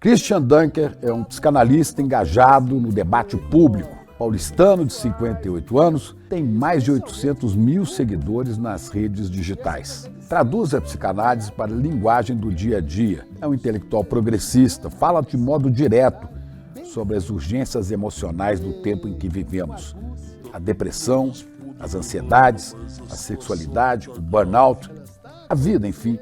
Christian Dunker é um psicanalista engajado no debate público. Paulistano de 58 anos, tem mais de 800 mil seguidores nas redes digitais. Traduz a psicanálise para a linguagem do dia a dia. É um intelectual progressista, fala de modo direto sobre as urgências emocionais do tempo em que vivemos. A depressão, as ansiedades, a sexualidade, o burnout, a vida, enfim,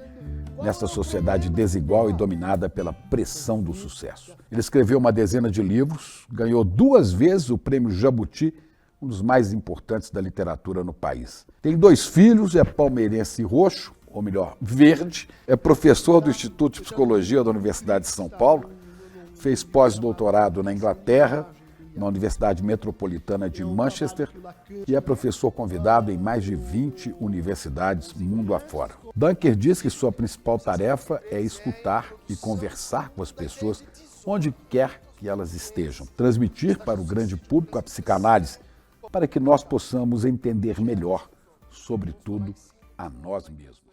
nesta sociedade desigual e dominada pela pressão do sucesso. Ele escreveu uma dezena de livros, ganhou 2 vezes o Prêmio Jabuti, um dos mais importantes da literatura no país. Tem 2 filhos, é palmeirense roxo, ou melhor, verde, é professor do Instituto de Psicologia da Universidade de São Paulo, fez pós-doutorado na Inglaterra, na Universidade Metropolitana de Manchester, e é professor convidado em mais de 20 universidades mundo afora. Dunker diz que sua principal tarefa é escutar e conversar com as pessoas onde quer que elas estejam, transmitir para o grande público a psicanálise, para que nós possamos entender melhor, sobretudo, a nós mesmos.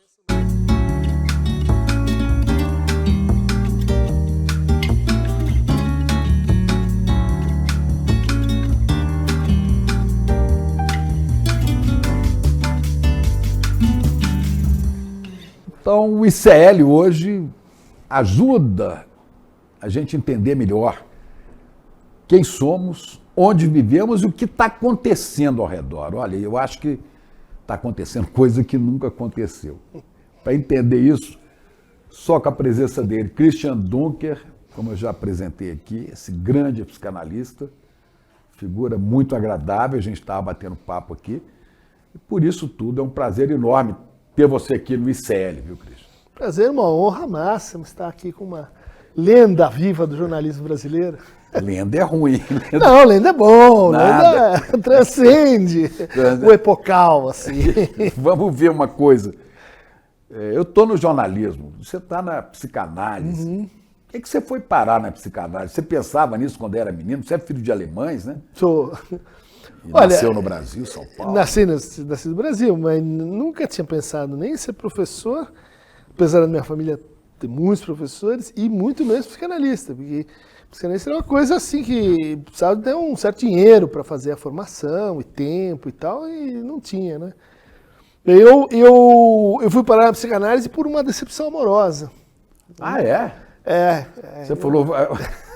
Então, o ICL hoje ajuda a gente a entender melhor quem somos, onde vivemos e o que está acontecendo ao redor. Olha, eu acho que está acontecendo coisa que nunca aconteceu. Para entender isso, só com a presença dele, Christian Dunker, como eu já apresentei aqui, esse grande psicanalista, figura muito agradável, a gente estava batendo papo aqui, e por isso tudo é um prazer enorme ter você aqui no ICL, viu, Christian? Prazer, uma honra máxima estar aqui com uma lenda viva do jornalismo brasileiro. Lenda é ruim. Não, lenda é bom, Nada. lenda transcende o epocal, assim. Vamos ver uma coisa. Eu estou no jornalismo, você está na psicanálise. Uhum. Por que você foi parar na psicanálise? Você pensava nisso quando era menino? Você é filho de alemães, né? Sou. E nasceu no Brasil, São Paulo? Nasci no Brasil, mas nunca tinha pensado nem em ser professor, apesar da minha família ter muitos professores, e muito menos psicanalista, porque psicanalista era uma coisa assim que precisava ter um certo dinheiro para fazer a formação e tempo e tal, e não tinha, né? Eu fui parar na psicanálise por uma decepção amorosa. Ah, é? É. Você falou,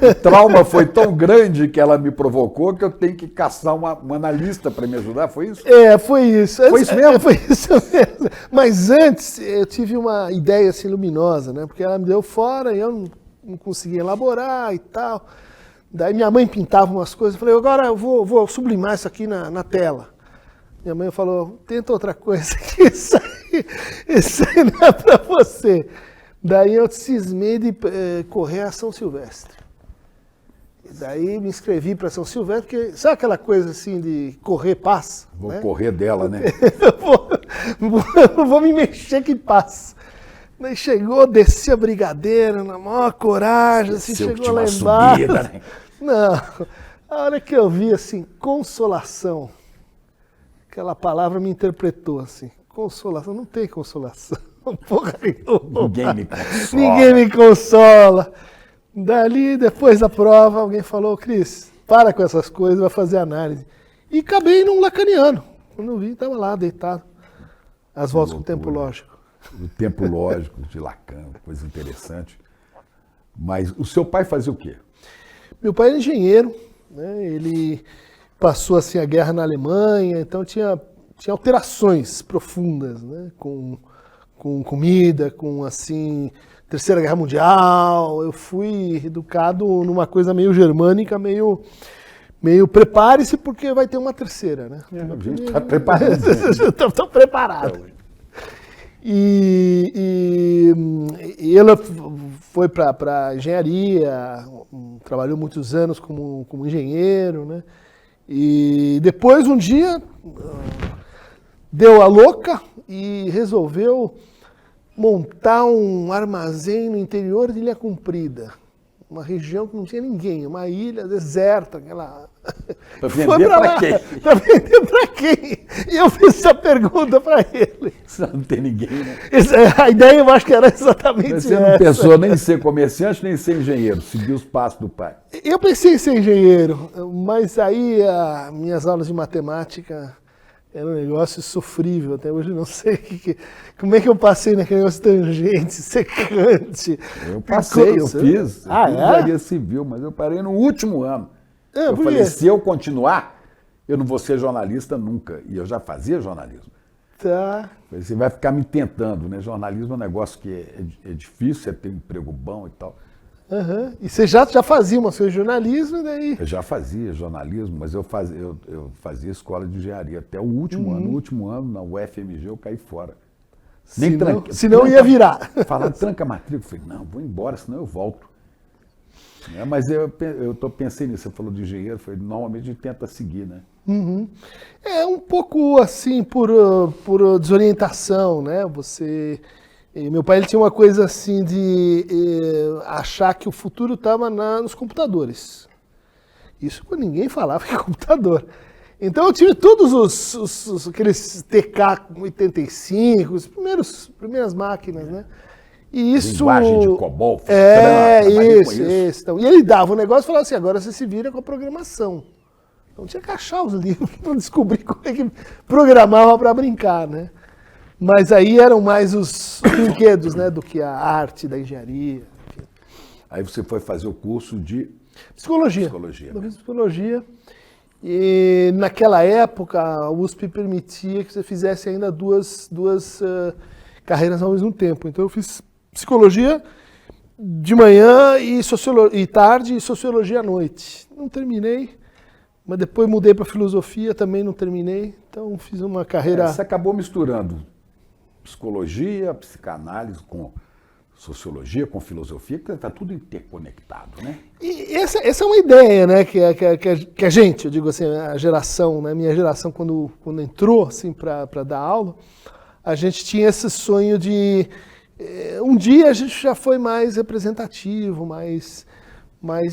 o trauma foi tão grande que ela me provocou que eu tenho que caçar um analista para me ajudar, foi isso? Foi isso. Foi isso mesmo? Foi isso mesmo. Mas antes eu tive uma ideia assim luminosa, né? Porque ela me deu fora e eu não conseguia elaborar e tal. Daí minha mãe pintava umas coisas, eu falei, agora eu vou sublimar isso aqui na tela. Minha mãe falou, tenta outra coisa, que isso aí não é para você. Daí eu cismei de correr a São Silvestre. E daí me inscrevi para São Silvestre, porque sabe aquela coisa assim de correr passa? Vou né? correr dela, né? eu vou me mexer que passa. Daí chegou, desci a Brigadeiro, na maior coragem, assim, chegou lá embaixo. Subida, né? Não, a hora que eu vi assim, consolação, aquela palavra me interpretou assim, consolação, não tem consolação. Porra nenhuma. Ninguém me consola. Ninguém me consola. Dali, depois da prova, alguém falou, Cris, para com essas coisas, vai fazer análise. E acabei num lacaniano. Quando eu vi, estava lá, deitado. As voltas com o tempo lógico. O tempo lógico de Lacan, coisa interessante. Mas o seu pai fazia o quê? Meu pai era engenheiro, né? Ele passou assim, a guerra na Alemanha, então tinha alterações profundas, né? Com comida, com assim, Terceira Guerra Mundial. Eu fui educado numa coisa meio germânica, meio prepare-se porque vai ter uma terceira, né? A gente está preparado. Estou preparado. E ela foi para engenharia, trabalhou muitos anos como engenheiro, né? E depois um dia deu a louca e resolveu montar um armazém no interior de Ilha Comprida, uma região que não tinha ninguém, uma ilha deserta, aquela Para vender para quem? Para vender para quem? E eu fiz essa pergunta para ele. Não tem ninguém, né? A ideia eu acho que era exatamente essa. Você não pensou nem em ser comerciante, nem em ser engenheiro, seguiu os passos do pai. Eu pensei em ser engenheiro, mas aí minhas aulas de matemática era um negócio sofrível. Até hoje eu não sei como é que eu passei naquele negócio tangente, secante. Eu passei, eu fiz engenharia civil, mas eu parei no último ano. Eu falei, se eu continuar, eu não vou ser jornalista nunca. E eu já fazia jornalismo. Tá. Você vai ficar me tentando, né? Jornalismo é um negócio que é difícil, você tem um emprego bom e tal. Uhum. E você já fazia o seu jornalismo, daí? Eu já fazia jornalismo, mas eu fazia escola de engenharia até o último ano. No último ano, na UFMG, eu caí fora. Senão ia virar. Falar tranca a matrícula, eu falei, não, vou embora, senão eu volto. Mas pensei nisso, você falou de engenheiro, normalmente a gente tenta seguir, né? Uhum. É um pouco assim, por desorientação, né? Meu pai ele tinha uma coisa assim de achar que o futuro estava nos computadores. Isso quando ninguém falava em computador. Então eu tive todos aqueles TK-85, as primeiras máquinas, né? E isso... Linguagem de COBOL. Isso. Então, e ele dava um negócio e falava assim, agora você se vira com a programação. Então tinha que achar os livros para descobrir como é que programava para brincar, né? Mas aí eram mais os brinquedos, né, do que a arte da engenharia. Enfim. Aí você foi fazer o curso de... Psicologia. Eu fiz psicologia. E naquela época a USP permitia que você fizesse ainda duas carreiras ao mesmo tempo. Então eu fiz psicologia de manhã e tarde e sociologia à noite. Não terminei, mas depois mudei para filosofia, também não terminei. Então fiz uma carreira... Você acabou misturando psicologia, psicanálise com sociologia, com filosofia, que está tudo interconectado, né? E essa é uma ideia, né, que a gente, eu digo assim, a geração, né, minha geração, quando entrou assim, para dar aula, a gente tinha esse sonho de... Um dia a gente já foi mais representativo, mais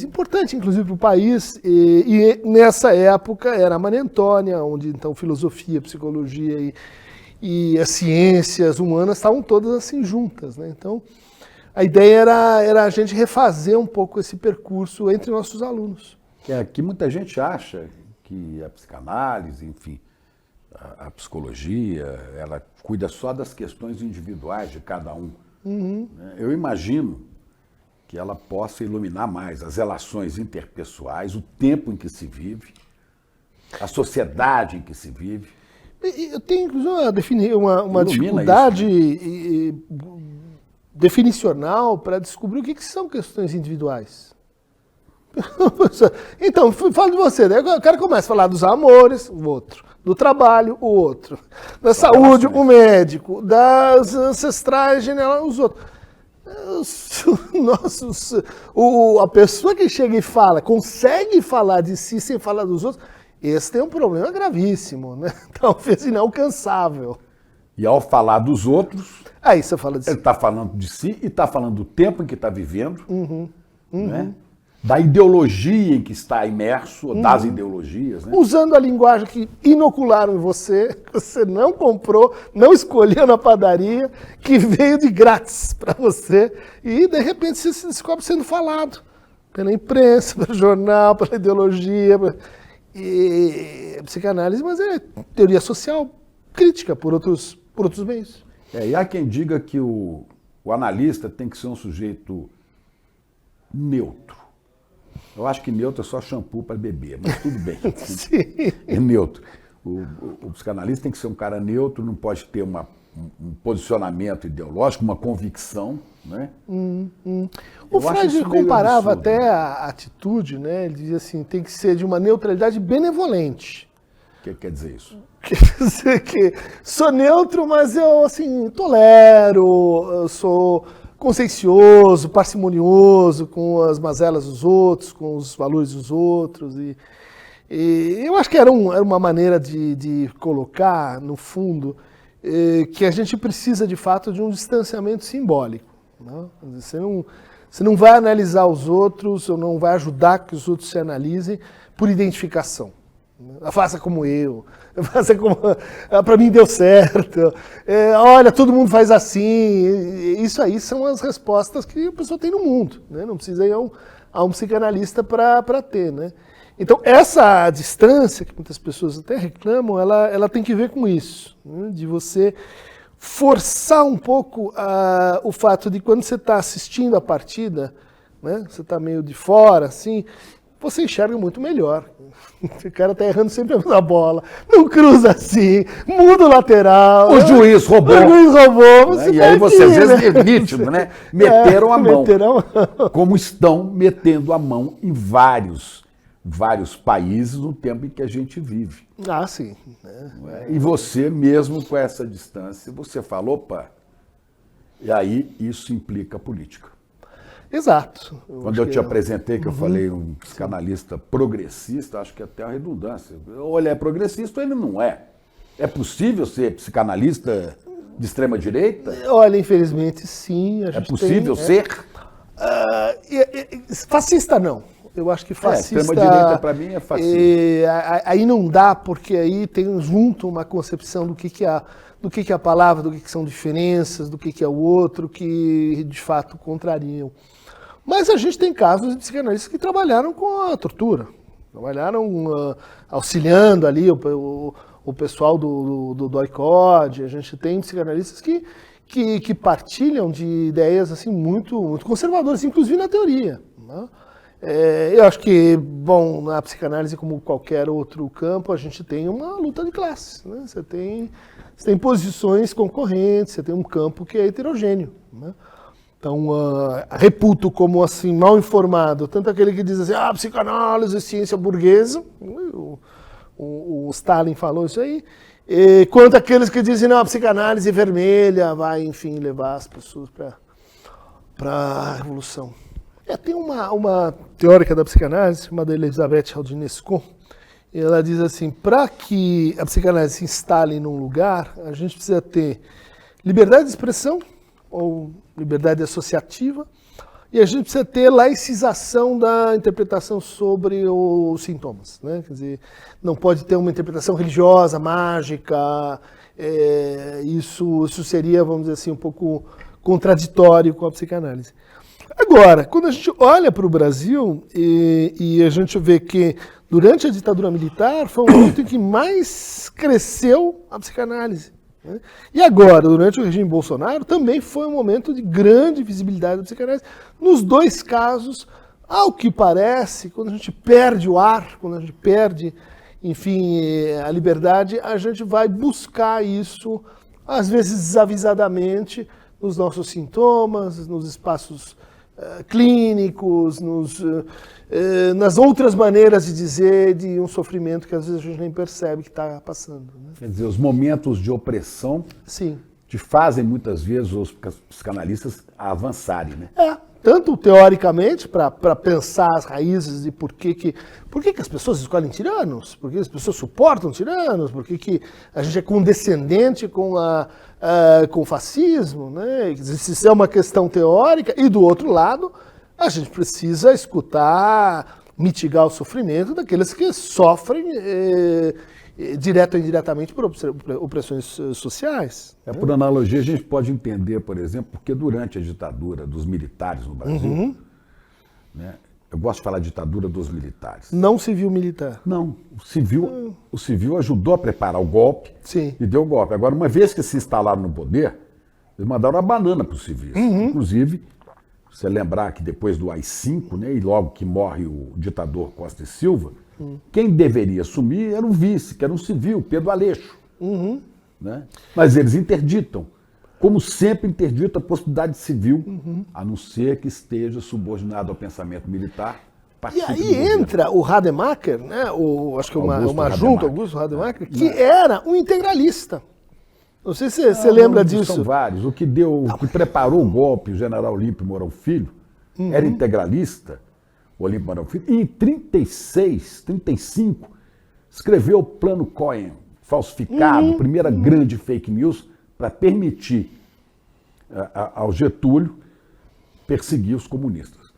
importante, inclusive, para o país. E nessa época era a Maria Antônia, onde então filosofia, psicologia e as ciências humanas estavam todas assim juntas, né? Então a ideia era a gente refazer um pouco esse percurso entre nossos alunos. Que muita gente acha que a psicanálise, enfim, a psicologia, ela cuida só das questões individuais de cada um. Uhum. Eu imagino que ela possa iluminar mais as relações interpessoais, o tempo em que se vive, a sociedade em que se vive. Eu tenho, inclusive, uma dificuldade isso, né? Definicional para descobrir o que são questões individuais. Então, falo de você, né? O cara começa a falar dos amores, o outro. Do trabalho, o outro. Da saúde, o médico. Das ancestrais, genealogia, os outros. A pessoa que chega e fala, consegue falar de si sem falar dos outros, esse tem um problema gravíssimo, né? Talvez inalcançável. E ao falar dos outros, aí você fala de si. Ele está falando de si e está falando do tempo em que está vivendo, né? Da ideologia em que está imerso, ou das ideologias. Né? Usando a linguagem que inocularam em você, que você não comprou, não escolheu na padaria, que veio de grátis para você, e de repente você se descobre sendo falado pela imprensa, pelo jornal, pela ideologia. E psicanálise, mas é teoria social crítica por outros meios. E há quem diga que o analista tem que ser um sujeito neutro. Eu acho que neutro é só shampoo para beber, mas tudo bem. É neutro. O psicanalista tem que ser um cara neutro, não pode ter um posicionamento ideológico, uma convicção. Né? O Freud comparava até a atitude, né? Ele dizia assim, tem que ser de uma neutralidade benevolente. O que quer dizer isso? Quer dizer que sou neutro, mas eu assim, tolero, eu sou consciencioso, parcimonioso com as mazelas dos outros, com os valores dos outros. E eu acho que era uma maneira de colocar, no fundo, que a gente precisa, de fato, de um distanciamento simbólico. Não? Você não vai analisar os outros, ou não vai ajudar que os outros se analisem por identificação. Faça como eu, faça como... Para mim deu certo, olha, todo mundo faz assim. Isso aí são as respostas que a pessoa tem no mundo, né? Não precisa ir a um psicanalista para ter, né? Então, essa distância, que muitas pessoas até reclamam, ela tem que ver com isso, né? De você forçar um pouco o fato de quando você está assistindo a partida, né? Você está meio de fora, assim, você enxerga muito melhor. O cara está errando sempre a mesma bola, não cruza assim, muda o lateral. O juiz roubou. O juiz roubou. Você E tá aí aqui, você, às vezes, né? é nítido, né? Meteram a mão. Meteram a mão. Como estão metendo a mão em vários países no tempo em que a gente vive. Ah, sim. E você mesmo com essa distância, você falou, opa, e aí isso implica política. Exato. Quando eu te apresentei, que eu falei um psicanalista progressista, acho que até uma redundância. Ou ele é progressista ou ele não é. É possível ser psicanalista de extrema-direita? Olha, infelizmente, sim. É possível ser? Fascista, não. Eu acho que fascista... extrema-direita, para mim, é fascista. Aí não dá, porque aí tem junto uma concepção do que é a palavra, do que são diferenças, do que é o outro, que de fato contrariam. Mas a gente tem casos de psicanalistas que trabalharam com a tortura, trabalharam auxiliando ali o pessoal do DOI-CODE. A gente tem psicanalistas que partilham de ideias assim, muito, muito conservadoras, inclusive na teoria, né? Eu acho que, bom, na psicanálise, como qualquer outro campo, a gente tem uma luta de classes, né? Você tem posições concorrentes, você tem um campo que é heterogêneo, né? Então, reputo como assim, mal informado, tanto aquele que diz assim, psicanálise, ciência burguesa, o Stalin falou isso aí, quanto aqueles que dizem, não, a psicanálise vermelha vai, enfim, levar as pessoas para a revolução. Tem uma teórica da psicanálise, chamada Elisabeth Roudinesco, e ela diz assim, para que a psicanálise se instale num lugar, a gente precisa ter liberdade de expressão, ou liberdade associativa, e a gente precisa ter laicização da interpretação sobre os sintomas, né? Quer dizer, não pode ter uma interpretação religiosa, mágica, isso seria, vamos dizer assim, um pouco contraditório com a psicanálise. Agora, quando a gente olha para o Brasil e a gente vê que durante a ditadura militar foi o momento em que mais cresceu a psicanálise, né? E agora, durante o regime Bolsonaro, também foi um momento de grande visibilidade da psicanálise. Nos dois casos, ao que parece, quando a gente perde o ar, quando a gente perde, enfim, a liberdade, a gente vai buscar isso, às vezes desavisadamente, nos nossos sintomas, nos espaços clínicos, nas outras maneiras de dizer de um sofrimento que às vezes a gente nem percebe que está passando, né? Quer dizer, os momentos de opressão Sim. te fazem muitas vezes os psicanalistas avançarem, né? Tanto teoricamente, para pensar as raízes de por que as pessoas escolhem tiranos, por que as pessoas suportam tiranos, por que a gente é condescendente com o fascismo, né? Isso é uma questão teórica, e do outro lado, a gente precisa escutar, mitigar o sofrimento daqueles que sofrem direto ou indiretamente por opressões sociais. Por analogia, a gente pode entender, por exemplo, porque durante a ditadura dos militares no Brasil, né, eu gosto de falar ditadura dos militares. Não civil militar. Não, o civil ajudou a preparar o golpe. Sim. E deu o golpe. Agora, uma vez que se instalaram no poder, eles mandaram a banana para os civis. Inclusive, se você lembrar que depois do AI-5, né, e logo que morre o ditador Costa e Silva, quem deveria assumir era o vice, que era um civil, Pedro Aleixo. Né? Mas eles interditam. Como sempre, interdita a possibilidade civil, a não ser que esteja subordinado ao pensamento militar. E aí entra o Rademacher, né? Acho que uma junta, Augusto Rademacher, que era um integralista. Não sei se você lembra disso. São vários. O que preparou o golpe, o general Olímpio Mourão Filho, era integralista, o Olímpio Mourão Filho, e em 36, 35, escreveu o Plano Cohen, falsificado, primeira grande fake news, para permitir ao Getúlio perseguir os comunistas.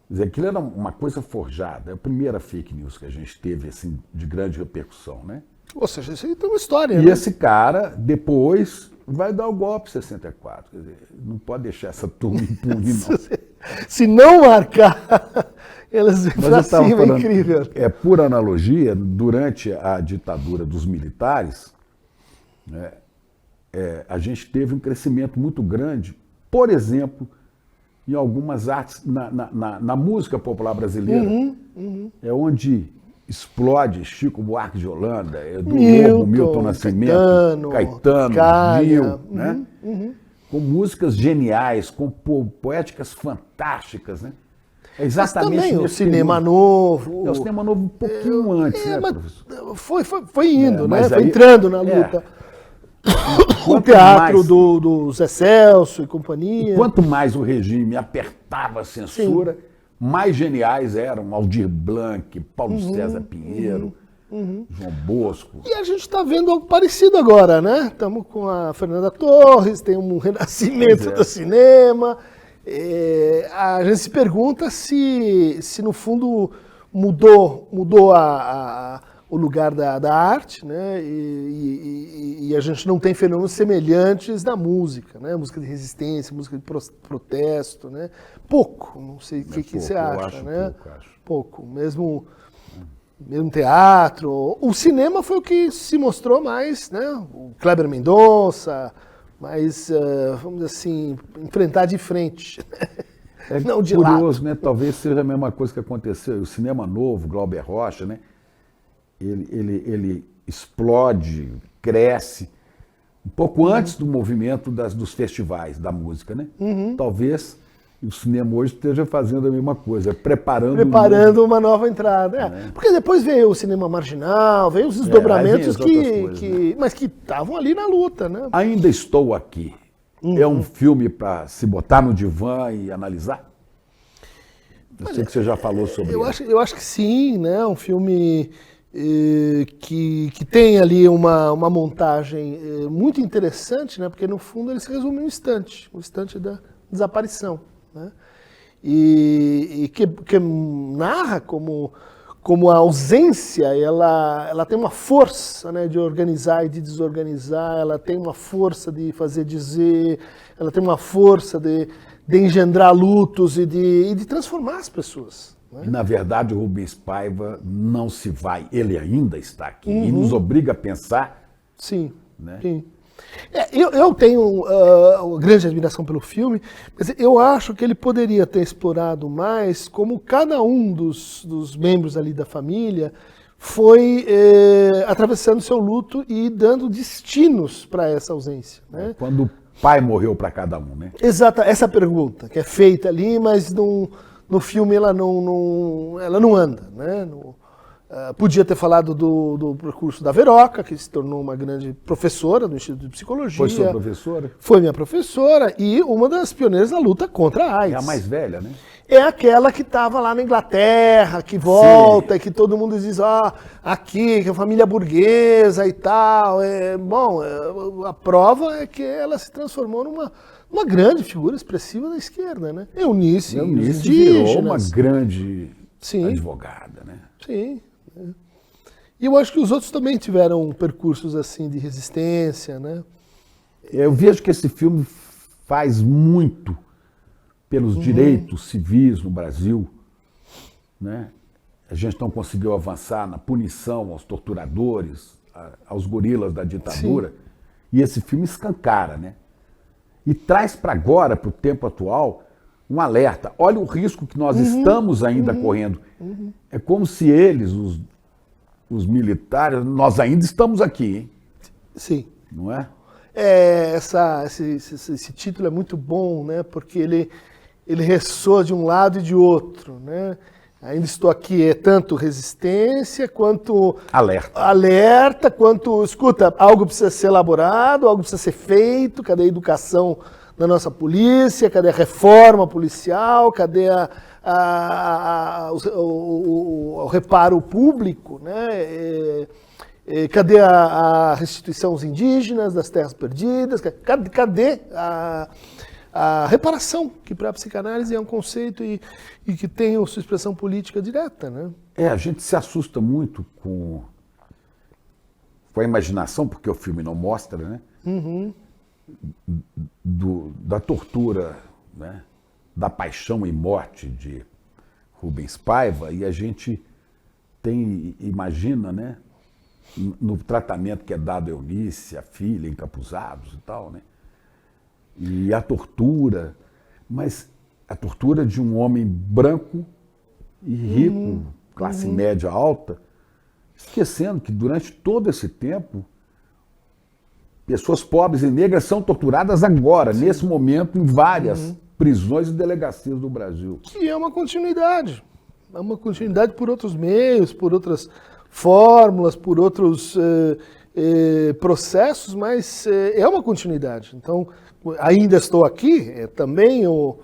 Quer dizer, aquilo era uma coisa forjada, é a primeira fake news que a gente teve assim, de grande repercussão, né? Ou seja, isso aí tem uma história, E né? esse cara, depois, vai dar o golpe em 64. Quer dizer, não pode deixar essa turma impune, não. Se não marcar, elas vêm Mas pra eu estava cima, falando, é incrível. por analogia, durante a ditadura dos militares, né, a gente teve um crescimento muito grande, por exemplo, em algumas artes, na música popular brasileira, é onde explode Chico Buarque de Holanda, do Lobo, Milton Nascimento, Caetano, Gil, né? Com músicas geniais, com poéticas fantásticas, né? É exatamente mas também o nesse cinema período. novo. O cinema novo um pouquinho antes, né, mas professor? foi indo, né? mas Foi aí- entrando na luta. O Quanto teatro mais- do Zé Celso e companhia. Quanto mais o regime apertava a censura, mais geniais eram Aldir Blanc, Paulo César Pinheiro, João Bosco. E a gente está vendo algo parecido agora, né? Estamos com a Fernanda Torres, tem um renascimento Pois é. do cinema. A gente se pergunta se no fundo mudou o lugar da arte, né? E a gente não tem fenômenos semelhantes na música, né? Música de resistência, música de protesto, né? Pouco, não sei o que você eu acha, acho né? pouco, acho. Pouco, mesmo teatro. O cinema foi o que se mostrou mais, né? O Kleber Mendonça, mais, vamos dizer assim, enfrentar de frente. É Não de curioso, lado. né? Talvez seja a mesma coisa que aconteceu. O cinema novo, Glauber Rocha, né? Ele explode, cresce um pouco antes do movimento dos festivais da música, né? Talvez o cinema hoje esteja fazendo a mesma coisa, preparando Uma nova entrada. Porque depois veio o cinema marginal, veio os desdobramentos aí vem as outras coisas, mas que estavam ali na luta, né? Ainda Estou Aqui. É um filme para se botar no divã e analisar? Eu sei que você já falou sobre isso. Eu acho que sim, né? Um filme que tem ali uma montagem muito interessante, né? Porque no fundo ele se resume em um instante da desaparição, né? E que narra como a ausência ela tem uma força, né, de organizar e de desorganizar, ela tem uma força de fazer dizer, ela tem uma força de engendrar lutos e de transformar as pessoas. E, na verdade, o Rubens Paiva não se vai, ele ainda está aqui e nos obriga a pensar. Sim, né? sim. Eu tenho uma grande admiração pelo filme, mas eu acho que ele poderia ter explorado mais como cada um dos membros ali da família foi atravessando seu luto e dando destinos para essa ausência, né? Quando o pai morreu para cada um, né? Exata, essa pergunta que é feita ali, mas no filme ela não anda, né? Podia ter falado do percurso da Veroca, que se tornou uma grande professora do Instituto de Psicologia. Foi sua professora? Foi minha professora e uma das pioneiras da luta contra a AIDS. É a mais velha, né? É aquela que estava lá na Inglaterra, que volta, e que todo mundo diz, aqui, que é família burguesa e tal. A prova é que ela se transformou numa grande figura expressiva da esquerda, né? Eunice virou uma grande advogada, né? Sim. E eu acho que os outros também tiveram percursos assim de resistência, né? Eu vejo que esse filme faz muito pelos direitos civis no Brasil, né? A gente não conseguiu avançar na punição aos torturadores, aos gorilas da ditadura. Sim. E esse filme escancara, né? E traz para agora, para o tempo atual, um alerta. Olha o risco que nós estamos ainda correndo. É como se eles, os militares, nós ainda estamos aqui, hein? Sim. Não é? Esse título é muito bom, né? Porque ele ressoa de um lado e de outro, né? Ainda estou aqui, é tanto resistência quanto alerta, quanto, escuta, algo precisa ser elaborado, algo precisa ser feito, cadê a educação da nossa polícia, cadê a reforma policial, cadê o reparo público, né? Cadê a restituição aos indígenas das terras perdidas, cadê a reparação, que para a psicanálise é um conceito e que tem a sua expressão política direta, né? A gente se assusta muito com a imaginação, porque o filme não mostra, né? Da tortura, né? Da paixão e morte de Rubens Paiva, e a gente imagina, né? No tratamento que é dado a Eunice, a filha, encapuzados e tal, né? E a tortura, mas a tortura de um homem branco e rico, classe média alta, esquecendo que durante todo esse tempo pessoas pobres e negras são torturadas agora, nesse momento, em várias prisões e delegacias do Brasil. Que é uma continuidade. É uma continuidade por outros meios, por outras fórmulas, por outros processos, mas é uma continuidade. Então, ainda estou aqui, é também o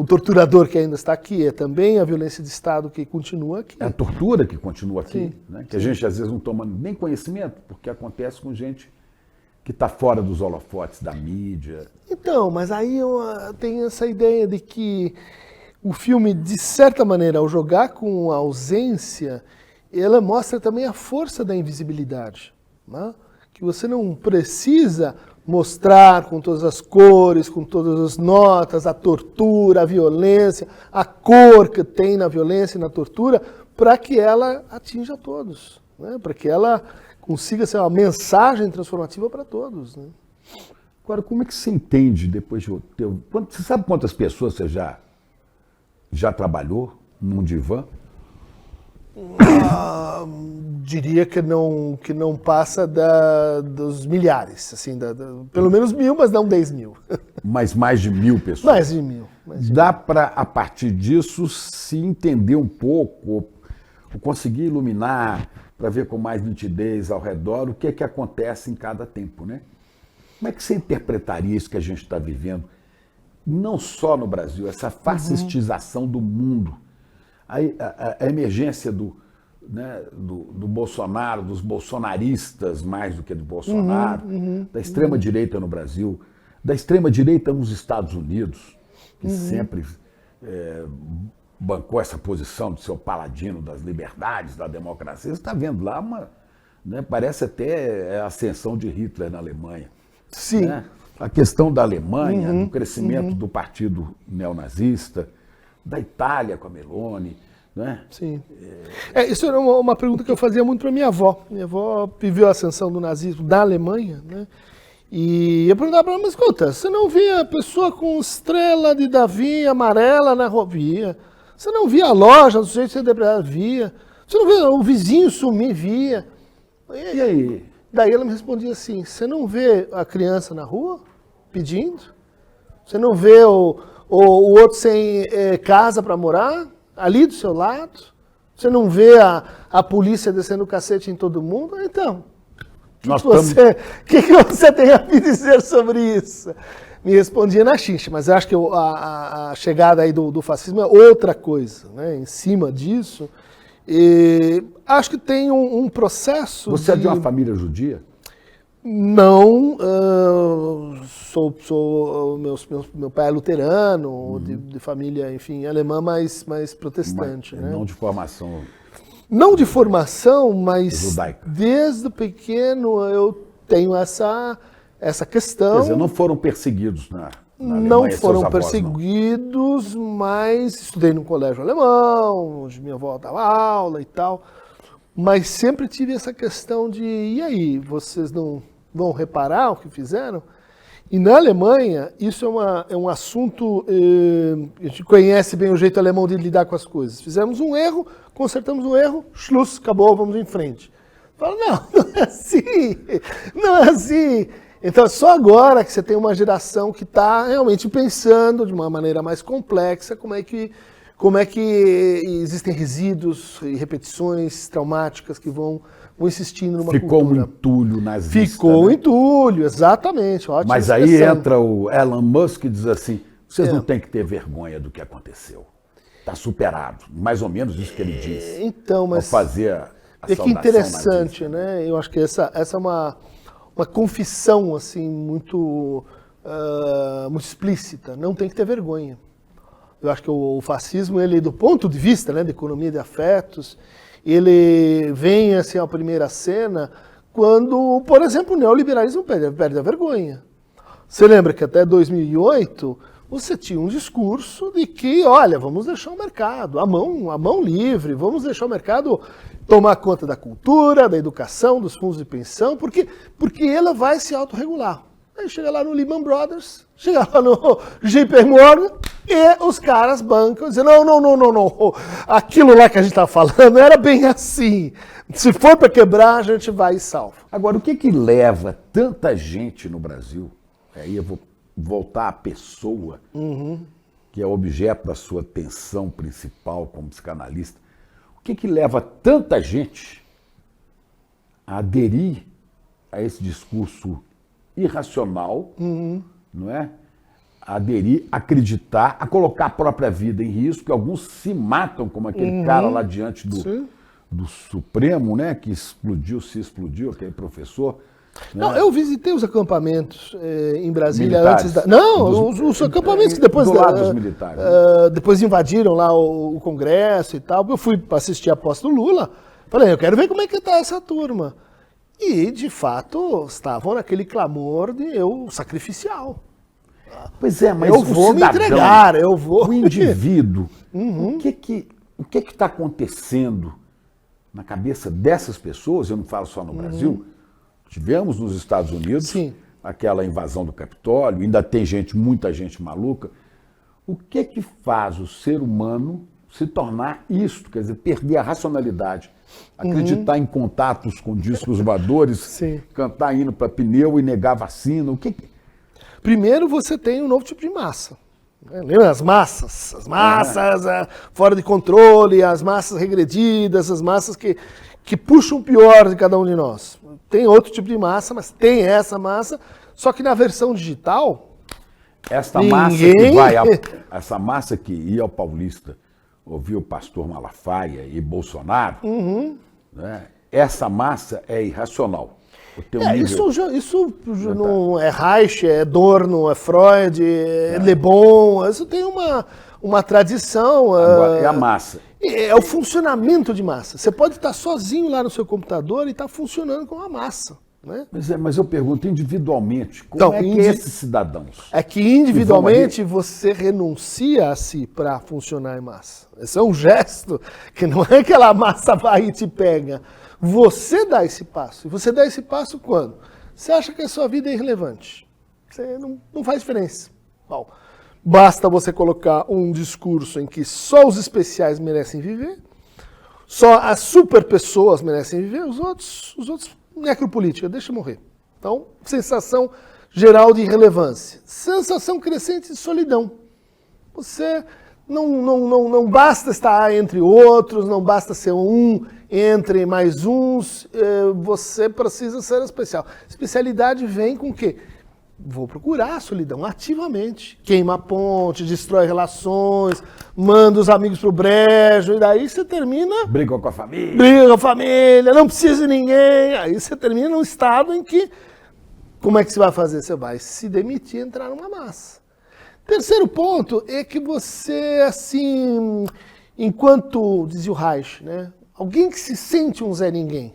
torturador que ainda está aqui, é também a violência de Estado que continua aqui. É a tortura que continua aqui, né? Que a gente às vezes não toma nem conhecimento, porque acontece com gente que está fora dos holofotes da mídia. Então, mas aí eu tenho essa ideia de que o filme, de certa maneira, ao jogar com a ausência, ela mostra também a força da invisibilidade, né? Que você não precisa mostrar com todas as cores, com todas as notas, a tortura, a violência, a cor que tem na violência e na tortura, para que ela atinja todos, né? Para que ela consiga ser uma mensagem transformativa para todos, né? Agora, como é que você entende depois de ter... Você sabe quantas pessoas você já trabalhou num divã? Diria que não passa dos milhares, assim, pelo menos 1.000, mas não 10.000. Mas mais de 1.000 pessoas? Mais de 1.000. Dá para, a partir disso, se entender um pouco, ou conseguir iluminar, para ver com mais nitidez ao redor o que é que acontece em cada tempo, né? Como é que você interpretaria isso que a gente está vivendo, não só no Brasil, essa fascistização do mundo, a emergência do Bolsonaro, dos bolsonaristas mais do que do Bolsonaro, da extrema-direita no Brasil, da extrema-direita nos Estados Unidos, que sempre bancou essa posição de ser o paladino das liberdades, da democracia. Você está vendo lá parece até a ascensão de Hitler na Alemanha. Sim. Né? A questão da Alemanha, do crescimento do partido neonazista, da Itália com a Meloni, né? Sim. Isso era uma pergunta que eu fazia muito para minha avó. Minha avó viveu a ascensão do nazismo da Alemanha, né? E eu perguntava para ela, mas escuta, você não via a pessoa com estrela de Davi amarela na rodovia? Você não via a loja do sujeito ser depredado? Via. Você não via o vizinho sumir? Via. E aí? Daí ela me respondia assim, você não vê a criança na rua pedindo? Você não vê o outro sem casa para morar? Ali do seu lado? Você não vê a polícia descendo o cacete em todo mundo? Então, o que você tem a me dizer sobre isso? Me respondia na xincha, mas eu acho que a chegada aí do fascismo é outra coisa, né? Em cima disso, acho que tem um processo. Você é de uma família judia? Não, meu pai é luterano, de família, enfim, alemã, mas protestante. Mas, né? Não de formação. Não de formação, mas judaica. Desde pequeno eu tenho essa questão. Quer dizer, não foram perseguidos na Alemanha, não foram seus avós, perseguidos, mas estudei num colégio alemão, onde minha avó dava aula e tal. Mas sempre tive essa questão de, e aí, vocês não vão reparar o que fizeram? E na Alemanha, isso é um assunto, a gente conhece bem o jeito alemão de lidar com as coisas. Fizemos um erro, consertamos o erro, Schluss, acabou, vamos em frente. Fala, não é assim, não é assim. Então, só agora que você tem uma geração que está realmente pensando de uma maneira mais complexa como é que existem resíduos e repetições traumáticas que vão insistindo numa Ficou cultura. um entulho nazista. Ficou um né? entulho, exatamente. Ótima Mas aí expressão. entra o Elon Musk e diz assim, vocês não têm que ter vergonha do que aconteceu. Está superado. Mais ou menos isso que ele disse. Então, mas ao fazer a que saudação interessante, nazista. né? Eu acho que essa é uma confissão assim muito muito explícita, não tem que ter vergonha. Eu acho que o fascismo, ele, do ponto de vista, né, da economia de afetos, ele vem assim à primeira cena quando, por exemplo, o neoliberalismo perde a vergonha. Você lembra que até 2008 você tinha um discurso de que, olha, vamos deixar o mercado, a mão livre, vamos deixar o mercado tomar conta da cultura, da educação, dos fundos de pensão, porque ela vai se autorregular. Aí chega lá no Lehman Brothers, chega lá no JP Morgan e os caras bancam, dizendo, não, aquilo lá que a gente está falando era bem assim. Se for para quebrar, a gente vai e salva. Agora, o que leva tanta gente no Brasil, aí eu vou voltar à pessoa, que é objeto da sua atenção principal como psicanalista, o que leva tanta gente a aderir a esse discurso irracional, não é? A aderir, acreditar, a colocar a própria vida em risco, que alguns se matam, como aquele cara lá diante do Supremo, né? Que se explodiu, aquele professor. Não, eu visitei os acampamentos em Brasília Militares. antes da... Não, os acampamentos que depois... Do lado dos militares. Depois invadiram lá o Congresso e tal. Eu fui assistir a posse do Lula. Falei, eu quero ver como é que tá essa turma. E, de fato, estavam naquele clamor de sacrificial. Pois é, mas eu vou me entregar, eu vou... O indivíduo, o que está acontecendo na cabeça dessas pessoas? Eu não falo só no Brasil. Tivemos nos Estados Unidos aquela invasão do Capitólio, ainda tem muita gente maluca. O que faz o ser humano se tornar isto? Quer dizer, perder a racionalidade, acreditar em contatos com discos voadores, cantar hino para pneu e negar vacina. Primeiro você tem um novo tipo de massa. Lembra as massas? As massas fora de controle, as massas regredidas, as massas que puxam o pior de cada um de nós. Tem outro tipo de massa, mas tem essa massa, só que na versão digital... Essa massa que ia ao Paulista, ouvia o pastor Malafaia e Bolsonaro, né? Essa massa é irracional. Isso não é Reich, é Adorno, é Freud, é Le Bon, isso tem uma tradição. Agora, é a massa. É o funcionamento de massa. Você pode estar sozinho lá no seu computador e estar funcionando com uma massa. Né? Mas eu pergunto individualmente, como é que esses cidadãos... É que individualmente você renuncia a si para funcionar em massa. Esse é um gesto que não é que aquela massa vai e te pega. Você dá esse passo. E você dá esse passo quando? Você acha que a sua vida é irrelevante. Você não faz diferença. Bom, basta você colocar um discurso em que só os especiais merecem viver, só as super pessoas merecem viver, os outros necropolítica, deixa eu morrer. Então, sensação geral de irrelevância. Sensação crescente de solidão. Você não basta estar entre outros, não basta ser um entre mais uns, você precisa ser especial. Especialidade vem com o quê? Vou procurar a solidão ativamente. Queima a ponte, destrói relações, manda os amigos pro brejo, e daí você termina... Briga com a família. Briga com a família, não precisa de ninguém. Aí você termina num estado em que... Como é que você vai fazer? Você vai se demitir e entrar numa massa. Terceiro ponto é que você, assim, enquanto, dizia o Reich, né? Alguém que se sente um Zé Ninguém.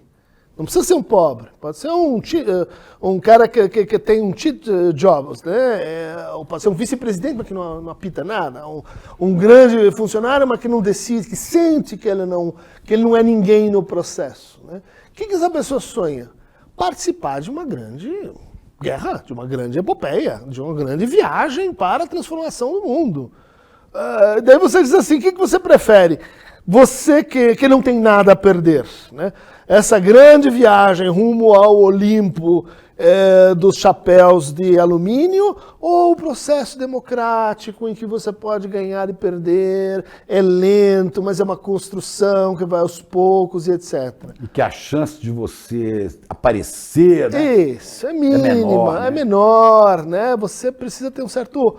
Não precisa ser um pobre, pode ser um cara que tem um cheat job, né? Pode ser um vice-presidente, mas que não apita nada, um grande funcionário, mas que não decide, que sente que ele não é ninguém no processo. Né? O que essa pessoa sonha? Participar de uma grande guerra, de uma grande epopeia, de uma grande viagem para a transformação do mundo. Daí você diz assim, o que você prefere? Você que não tem nada a perder, né? Essa grande viagem rumo ao Olimpo dos chapéus de alumínio ou o processo democrático em que você pode ganhar e perder, é lento, mas é uma construção que vai aos poucos e etc. E que a chance de você aparecer... Né? Isso, é mínima, é menor, né? Você precisa ter um certo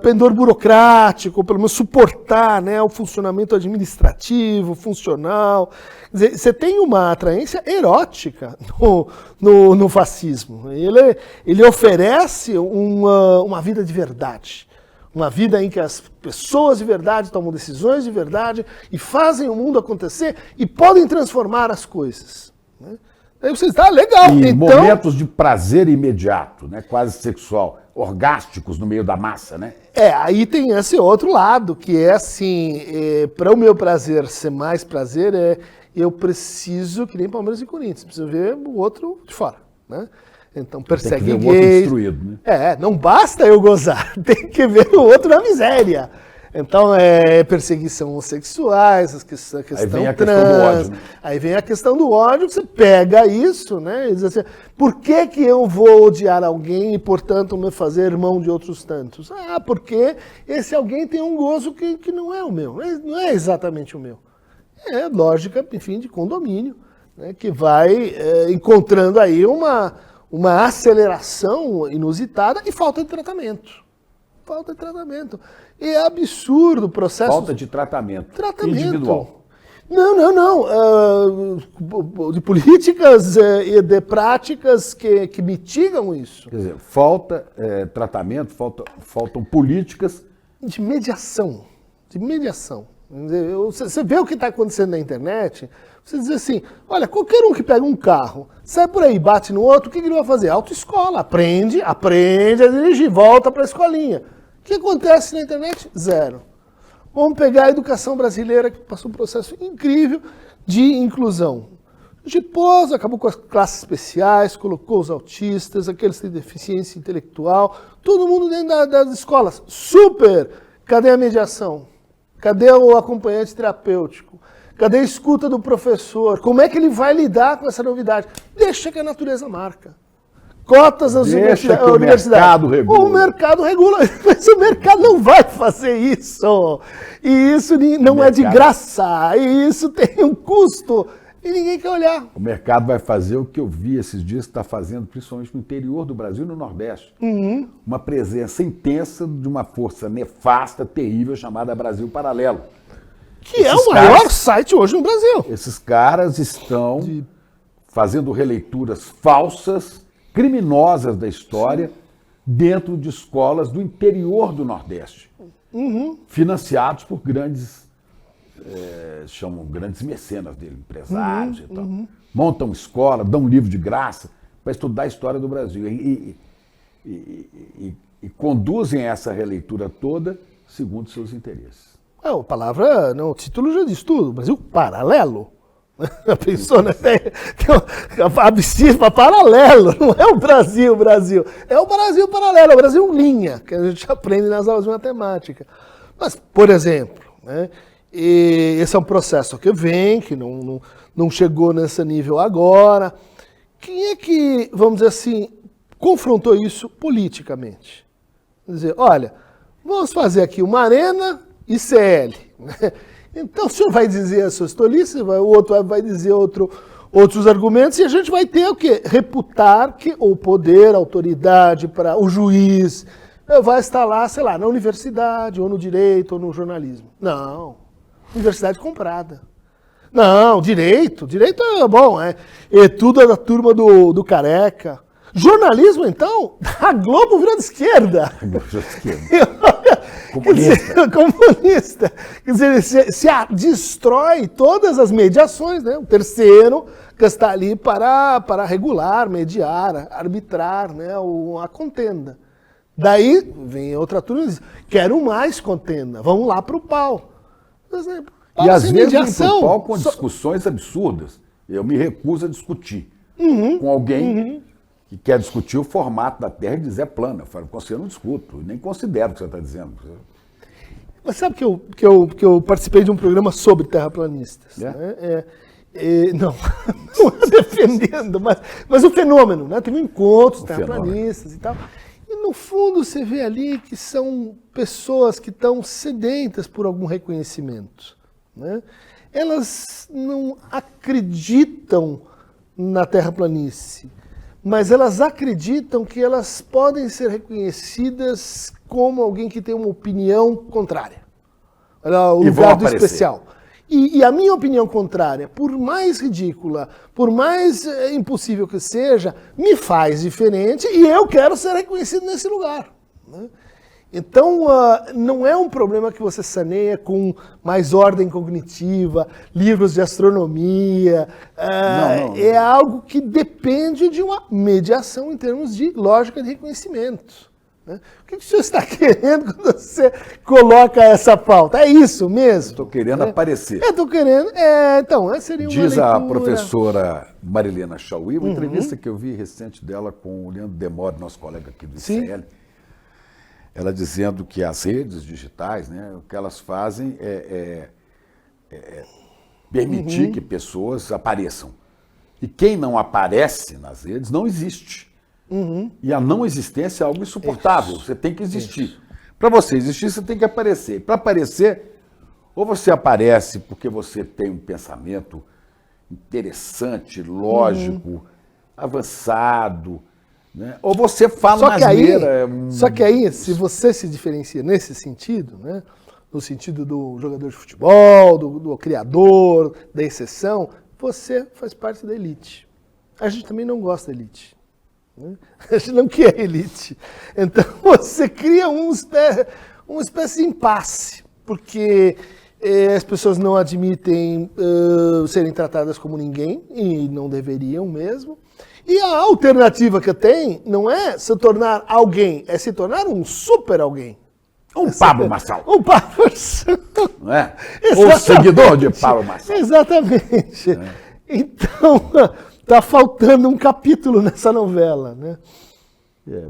pendor burocrático, pelo menos suportar, né, o funcionamento administrativo, funcional. Quer dizer, você tem uma atraência erótica no fascismo. Ele oferece uma vida de verdade. Uma vida em que as pessoas de verdade tomam decisões de verdade e fazem o mundo acontecer e podem transformar as coisas. Né? Aí você está legal. E então, momentos de prazer imediato, né? Quase sexual, orgásticos no meio da massa, né? Aí tem esse outro lado, que é assim, para o meu prazer ser mais prazer, eu preciso, que nem Palmeiras e Corinthians, preciso ver o outro de fora, né? Então persegue tem que ver o outro destruído, né? Não basta eu gozar, tem que ver o outro na miséria. Então, perseguição sexuais, a questão Aí vem a trans, questão do ódio, né? Aí vem a questão do ódio, você pega isso, né? E diz assim, por que eu vou odiar alguém e, portanto, me fazer irmão de outros tantos? Porque esse alguém tem um gozo que não é o meu, não é exatamente o meu. É lógica, enfim, de condomínio, né? Que vai encontrando aí uma aceleração inusitada e falta de tratamento. Falta de tratamento. E é absurdo o processo... Falta de tratamento individual. Não. De políticas e de práticas que mitigam isso. Quer dizer, falta tratamento, faltam políticas... De mediação. Você vê o que está acontecendo na internet, você diz assim, olha, qualquer um que pega um carro, sai por aí, bate no outro, o que ele vai fazer? Autoescola, aprende a dirigir, volta para a escolinha. O que acontece na internet? Zero. Vamos pegar a educação brasileira, que passou um processo incrível de inclusão. Depois acabou com as classes especiais, colocou os autistas, aqueles que têm deficiência intelectual, todo mundo dentro das escolas. Super! Cadê a mediação? Cadê o acompanhante terapêutico? Cadê a escuta do professor? Como é que ele vai lidar com essa novidade? Deixa que a natureza marca. Cotas nas universidades. O mercado regula. O mercado regula, mas o mercado não vai fazer isso. E isso não é de graça. E isso tem um custo. E ninguém quer olhar. O mercado vai fazer o que eu vi esses dias que está fazendo, principalmente no interior do Brasil e no Nordeste. Uma presença intensa de uma força nefasta, terrível, chamada Brasil Paralelo. Que é o maior site hoje no Brasil. Esses caras estão fazendo releituras falsas, criminosas da história, dentro de escolas do interior do Nordeste. Financiados por grandes... chamam grandes mecenas dele, empresários e tal. Montam escola, dão livro de graça para estudar a história do Brasil. E conduzem essa releitura toda segundo seus interesses. A palavra, não, o título já diz tudo. Brasil Paralelo. Pensou, né? Abiscismo paralelo, não é o Brasil. É o Brasil Paralelo, é o Brasil linha, que a gente aprende nas aulas de matemática. Mas, por exemplo, né? E esse é um processo que vem, que não chegou nesse nível agora. Quem é que, vamos dizer assim, confrontou isso politicamente? Quer dizer, olha, vamos fazer aqui uma arena ICL. Então o senhor vai dizer as suas tolices, o outro vai dizer outros argumentos, e a gente vai ter o quê? Reputar que o poder, a autoridade, para o juiz, vai estar lá, sei lá, na universidade, ou no direito, ou no jornalismo. Não. Universidade comprada. Não, direito é bom, é tudo da turma do Careca. Jornalismo, então, a Globo virou de esquerda. Comunista. Quer dizer, se destrói todas as mediações, né? O terceiro que está ali para regular, mediar, arbitrar, né? A contenda. Daí vem outra turma e diz, quero mais contenda, vamos lá para o pau. Por exemplo, e às vezes vem para o pau com discussões absurdas. Eu me recuso a discutir com alguém que quer discutir o formato da Terra e dizer plana. Eu falo, eu não discuto, nem considero o que você está dizendo. Mas sabe que eu participei de um programa sobre terraplanistas? Né? Não é defendendo, mas o fenômeno, né? Teve encontros terraplanistas e tal. E no fundo você vê ali que são pessoas que estão sedentas por algum reconhecimento. Né? Elas não acreditam na terraplanice, mas elas acreditam que elas podem ser reconhecidas como alguém que tem uma opinião contrária. Olha o lugar do especial. E a minha opinião contrária, por mais ridícula, por mais impossível que seja, me faz diferente e eu quero ser reconhecido nesse lugar. Né? Então, não é um problema que você saneia com mais ordem cognitiva, livros de astronomia. Não. É algo que depende de uma mediação em termos de lógica de reconhecimento. Né? O que o senhor está querendo quando você coloca essa pauta? É isso mesmo? Estou querendo aparecer. Estou querendo. Então, essa seria uma Diz leitura. a professora Marilena Chauí, uma entrevista que eu vi recente dela com o Leandro Demore, nosso colega aqui do ICL, ela dizendo que as redes digitais, né, o que elas fazem é permitir que pessoas apareçam. E quem não aparece nas redes não existe. E a não existência é algo insuportável. Você tem que existir. Para você existir, você tem que aparecer. Para aparecer, ou você aparece porque você tem um pensamento interessante, lógico, avançado, né? Ou você fala asneira. Só que aí, se você se diferencia nesse sentido, né? No sentido do jogador de futebol, do criador, da exceção, você faz parte da elite. A gente também não gosta da elite. A gente não quer elite. Então você cria uma espécie de impasse, porque as pessoas não admitem serem tratadas como ninguém, e não deveriam mesmo. E a alternativa que tem não é se tornar alguém, é se tornar um super alguém. Um Pablo Marçal. Um Pablo Marçal. Não é? Ou seguidor de Pablo Marçal. Exatamente. Então, está faltando um capítulo nessa novela, né?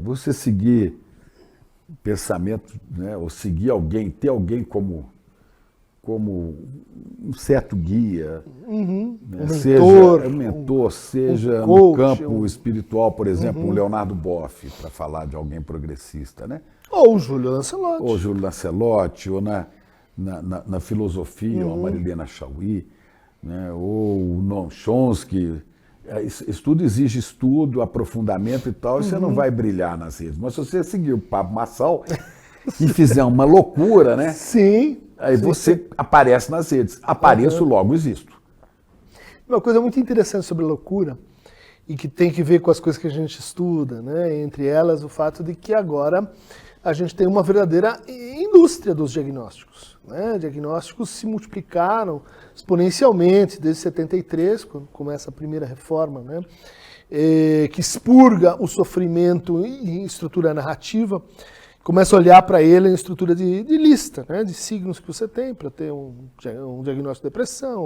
Você seguir pensamento, né, ou seguir alguém, ter alguém como um certo guia, né, seja um mentor, seja no campo espiritual, por exemplo, o Leonardo Boff, para falar de alguém progressista, né? Ou o Júlio Lancelotti. Ou o Júlio Lancelotti, ou na filosofia, ou a Marilena Chauí, né, ou o Noam Chomsky. Estudo exige estudo, aprofundamento e tal, e você não vai brilhar nas redes. Mas se você seguir o Pablo Marçal e fizer uma loucura, né? Sim. Aí você aparece nas redes. Apareço, logo existo. Uma coisa muito interessante sobre loucura, e que tem que ver com as coisas que a gente estuda, né? Entre elas o fato de que agora a gente tem uma verdadeira indústria dos diagnósticos. Né? Diagnósticos se multiplicaram exponencialmente desde 73, quando começa a primeira reforma, né? Que expurga o sofrimento em estrutura narrativa, começa a olhar para ele em estrutura de lista, né? De signos que você tem para ter um diagnóstico de depressão,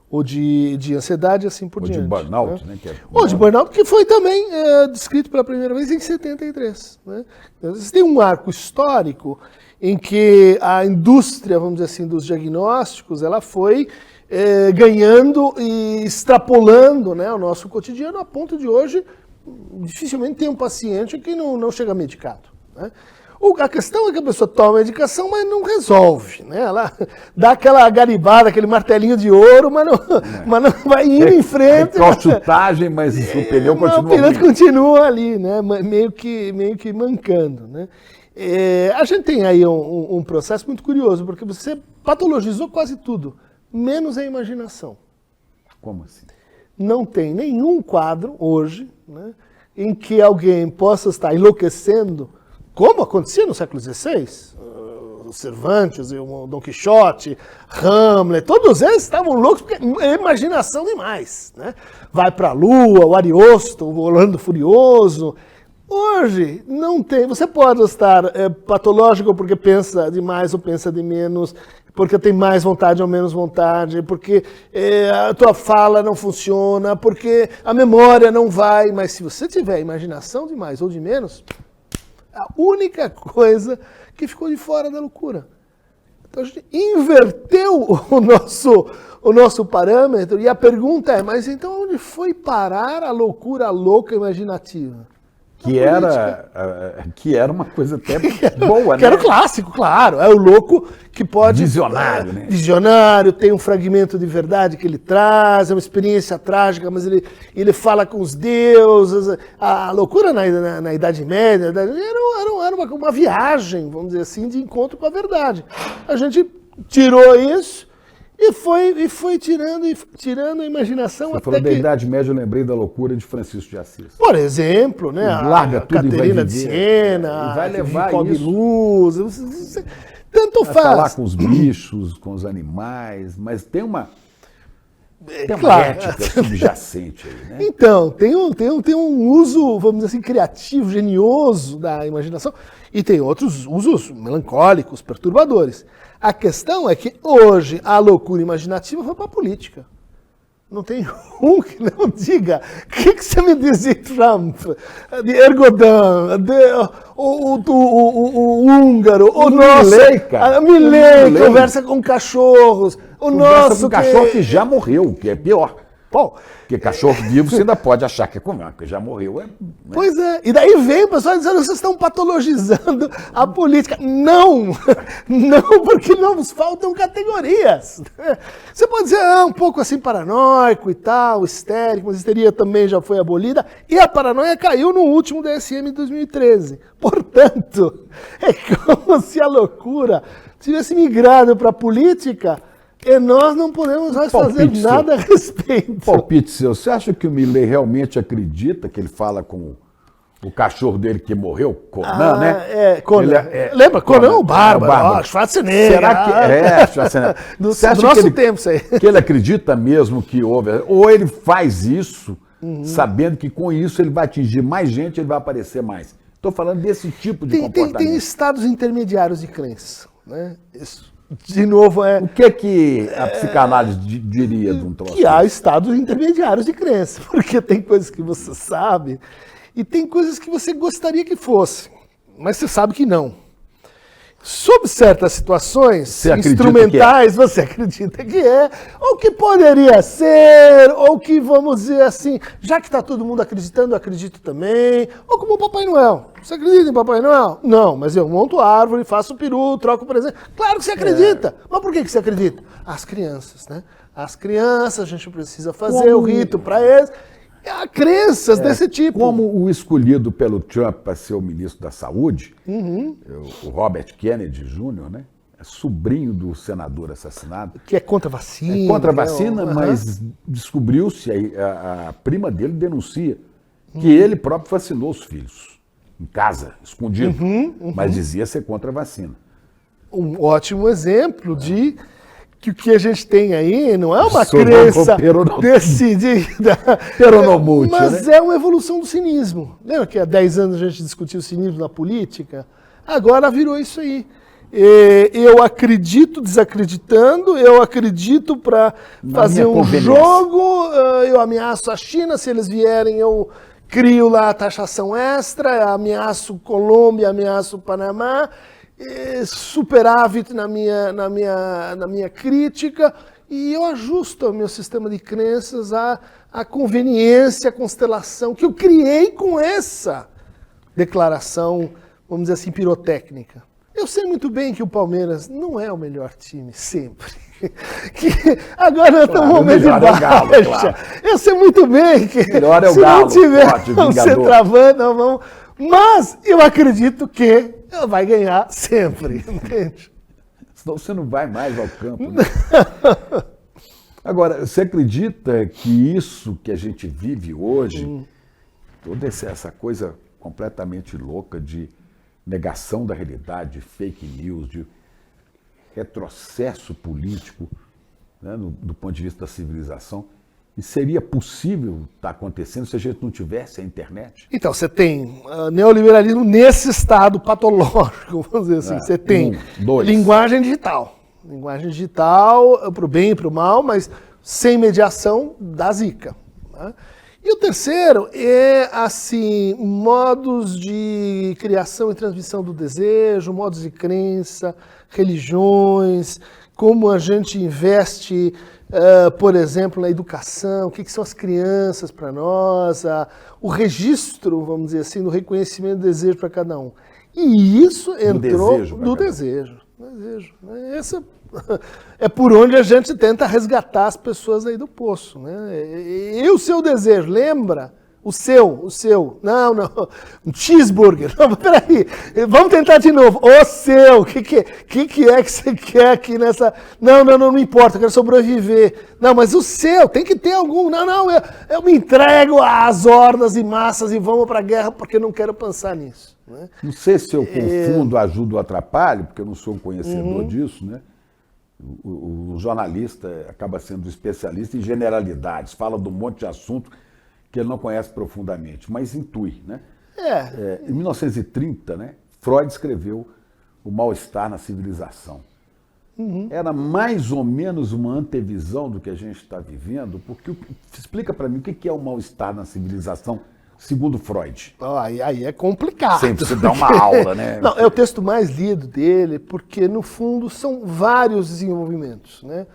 ou de ansiedade e assim por diante. Ou de burnout, né? Ou de burnout, que foi também descrito pela primeira vez em 73. Né? Então, você tem um arco histórico em que a indústria, vamos dizer assim, dos diagnósticos, ela foi ganhando e extrapolando, né, o nosso cotidiano, a ponto de hoje dificilmente tem um paciente que não chega medicado. Né? A questão é que a pessoa toma a medicação, mas não resolve. Né? Ela dá aquela garibada, aquele martelinho de ouro, mas não vai indo em frente. Chutagem, mas o pneu continua. O pneu continua ali, né? meio que mancando. Né? A gente tem aí um processo muito curioso, porque você patologizou quase tudo, menos a imaginação. Como assim? Não tem nenhum quadro hoje, né, em que alguém possa estar enlouquecendo, como acontecia no século XVI, o Cervantes, o Dom Quixote, Hamlet, todos eles estavam loucos porque é imaginação demais. Né? Vai para a Lua, o Ariosto, o Orlando Furioso. Hoje não tem. Você pode estar patológico porque pensa demais ou pensa de menos, porque tem mais vontade ou menos vontade, porque a tua fala não funciona, porque a memória não vai. Mas se você tiver imaginação de mais ou de menos, a única coisa que ficou de fora da loucura. Então a gente inverteu o nosso parâmetro, e a pergunta é, mas então onde foi parar a loucura louca imaginativa? que era uma coisa até boa, né? Que era o clássico, claro. É o louco que pode... Visionário, né? Visionário, tem um fragmento de verdade que ele traz, é uma experiência trágica, mas ele fala com os deuses. A loucura na Idade Média era uma viagem, vamos dizer assim, de encontro com a verdade. A gente tirou isso e foi tirando a imaginação. Você até falou da que... Idade Média, eu lembrei da loucura de Francisco de Assis. Por exemplo, né? Larga tudo Caterina e vai de viver. Siena, E vai levar Cobre isso. Luz, tanto Vai faz. falar com os bichos, com os animais, mas tem uma claro. ética subjacente aí, né? Então, tem um uso, vamos dizer assim, criativo, genioso da imaginação, e tem outros usos melancólicos, perturbadores. A questão é que hoje a loucura imaginativa foi para a política. Não tem um que não diga. O que você me diz de Trump, de Erdogan, o húngaro, o nosso... Milley, cara. Milley, Milley. conversa com cachorros. Conversa com cachorro que já morreu, que é pior. Pô, Porque cachorro vivo você ainda pode achar que é comum, porque já morreu. Né? Pois é, e daí vem o pessoal dizendo, vocês estão patologizando a política. Não, não, porque não nos faltam categorias. Você pode dizer, um pouco assim paranoico e tal, histérico, mas a histeria também já foi abolida, e a paranoia caiu no último DSM de 2013. Portanto, é como se a loucura tivesse migrado para a política, e nós não podemos mais fazer nada a respeito. Palpite seu, você acha que o Milley realmente acredita que ele fala com o cachorro dele que morreu? Conan, né? Conan. Lembra? Conan o Bárbaro, Schwarzenegger. Será que Schwarzenegger. Você acha do nosso tempo isso aí. Que ele acredita mesmo que houve? Ou ele faz isso sabendo que com isso ele vai atingir mais gente, ele vai aparecer mais? Estou falando desse tipo de comportamento. Tem estados intermediários de crença, né? Isso. De novo, O que a psicanálise diria de um troço? Que há estados intermediários de crença, porque tem coisas que você sabe e tem coisas que você gostaria que fosse, mas você sabe que não. Sob certas situações instrumentais, você acredita que é, ou que poderia ser, ou que, vamos dizer assim, já que está todo mundo acreditando, eu acredito também, ou como o Papai Noel. Você acredita em Papai Noel? Não, mas eu monto árvore, faço peru, troco presente. Claro que você acredita. Mas por que você acredita? As crianças, né? As crianças, a gente precisa fazer o rito para eles. Há crenças desse tipo. Como o escolhido pelo Trump para ser o ministro da Saúde, o Robert Kennedy Jr., né? É sobrinho do senador assassinado. Que é contra a vacina. É contra a vacina, mas descobriu-se, a prima dele denuncia que ele próprio vacinou os filhos, em casa, escondido, mas dizia ser contra a vacina. Um ótimo exemplo de que o que a gente tem aí não é uma crença decidida, mas né? É uma evolução do cinismo. Lembra que há 10 anos a gente discutiu o cinismo na política? Agora virou isso aí. Eu acredito desacreditando, eu acredito para fazer um jogo, eu ameaço a China, se eles vierem eu crio lá a taxação extra, ameaço Colômbia, ameaço Panamá, superávit na minha crítica, e eu ajusto o meu sistema de crenças à conveniência, à constelação que eu criei com essa declaração, vamos dizer assim, pirotécnica. Eu sei muito bem que o Palmeiras não é o melhor time, sempre. Que agora nós estamos num momento de baixa. Galo, claro. Eu sei muito bem que melhor é o se Galo, não tiver forte, um centroavante, nós vamos... Mas eu acredito que vai ganhar sempre, entende? Senão você não vai mais ao campo. Né? Agora, você acredita que isso que a gente vive hoje, toda essa coisa completamente louca de negação da realidade, de fake news, de retrocesso político, né, do ponto de vista da civilização, e seria possível estar acontecendo se a gente não tivesse a internet? Então, você tem neoliberalismo nesse estado patológico, vamos dizer assim. Você tem linguagem digital. Linguagem digital para o bem e para o mal, mas sem mediação da zica. Né? E o terceiro é, assim, modos de criação e transmissão do desejo, modos de crença, religiões, como a gente investe, por exemplo, na educação, o que são as crianças para nós, o registro, vamos dizer assim, do reconhecimento do desejo para cada um. E isso entrou do desejo. Essa é por onde a gente tenta resgatar as pessoas aí do poço, né? E o seu desejo, lembra? O seu. Não, um cheeseburger. Não, peraí, vamos tentar de novo. O seu, o que é que você quer aqui nessa... Não importa, eu quero sobreviver. Não, mas o seu, tem que ter algum... Não, eu me entrego às hordas e massas e vamos para a guerra porque eu não quero pensar nisso. Né? Não sei se eu confundo, ajudo ou atrapalho, porque eu não sou um conhecedor disso, né? O jornalista acaba sendo especialista em generalidades, fala de um monte de assunto que ele não conhece profundamente, mas intui, né? Em 1930, né, Freud escreveu O Mal-Estar na Civilização. Era mais ou menos uma antevisão do que a gente está vivendo, porque explica para mim o que é o mal-estar na civilização, segundo Freud. Aí é complicado. Sempre se dá uma aula, né? Não, é o texto mais lido dele, porque no fundo são vários desenvolvimentos, né?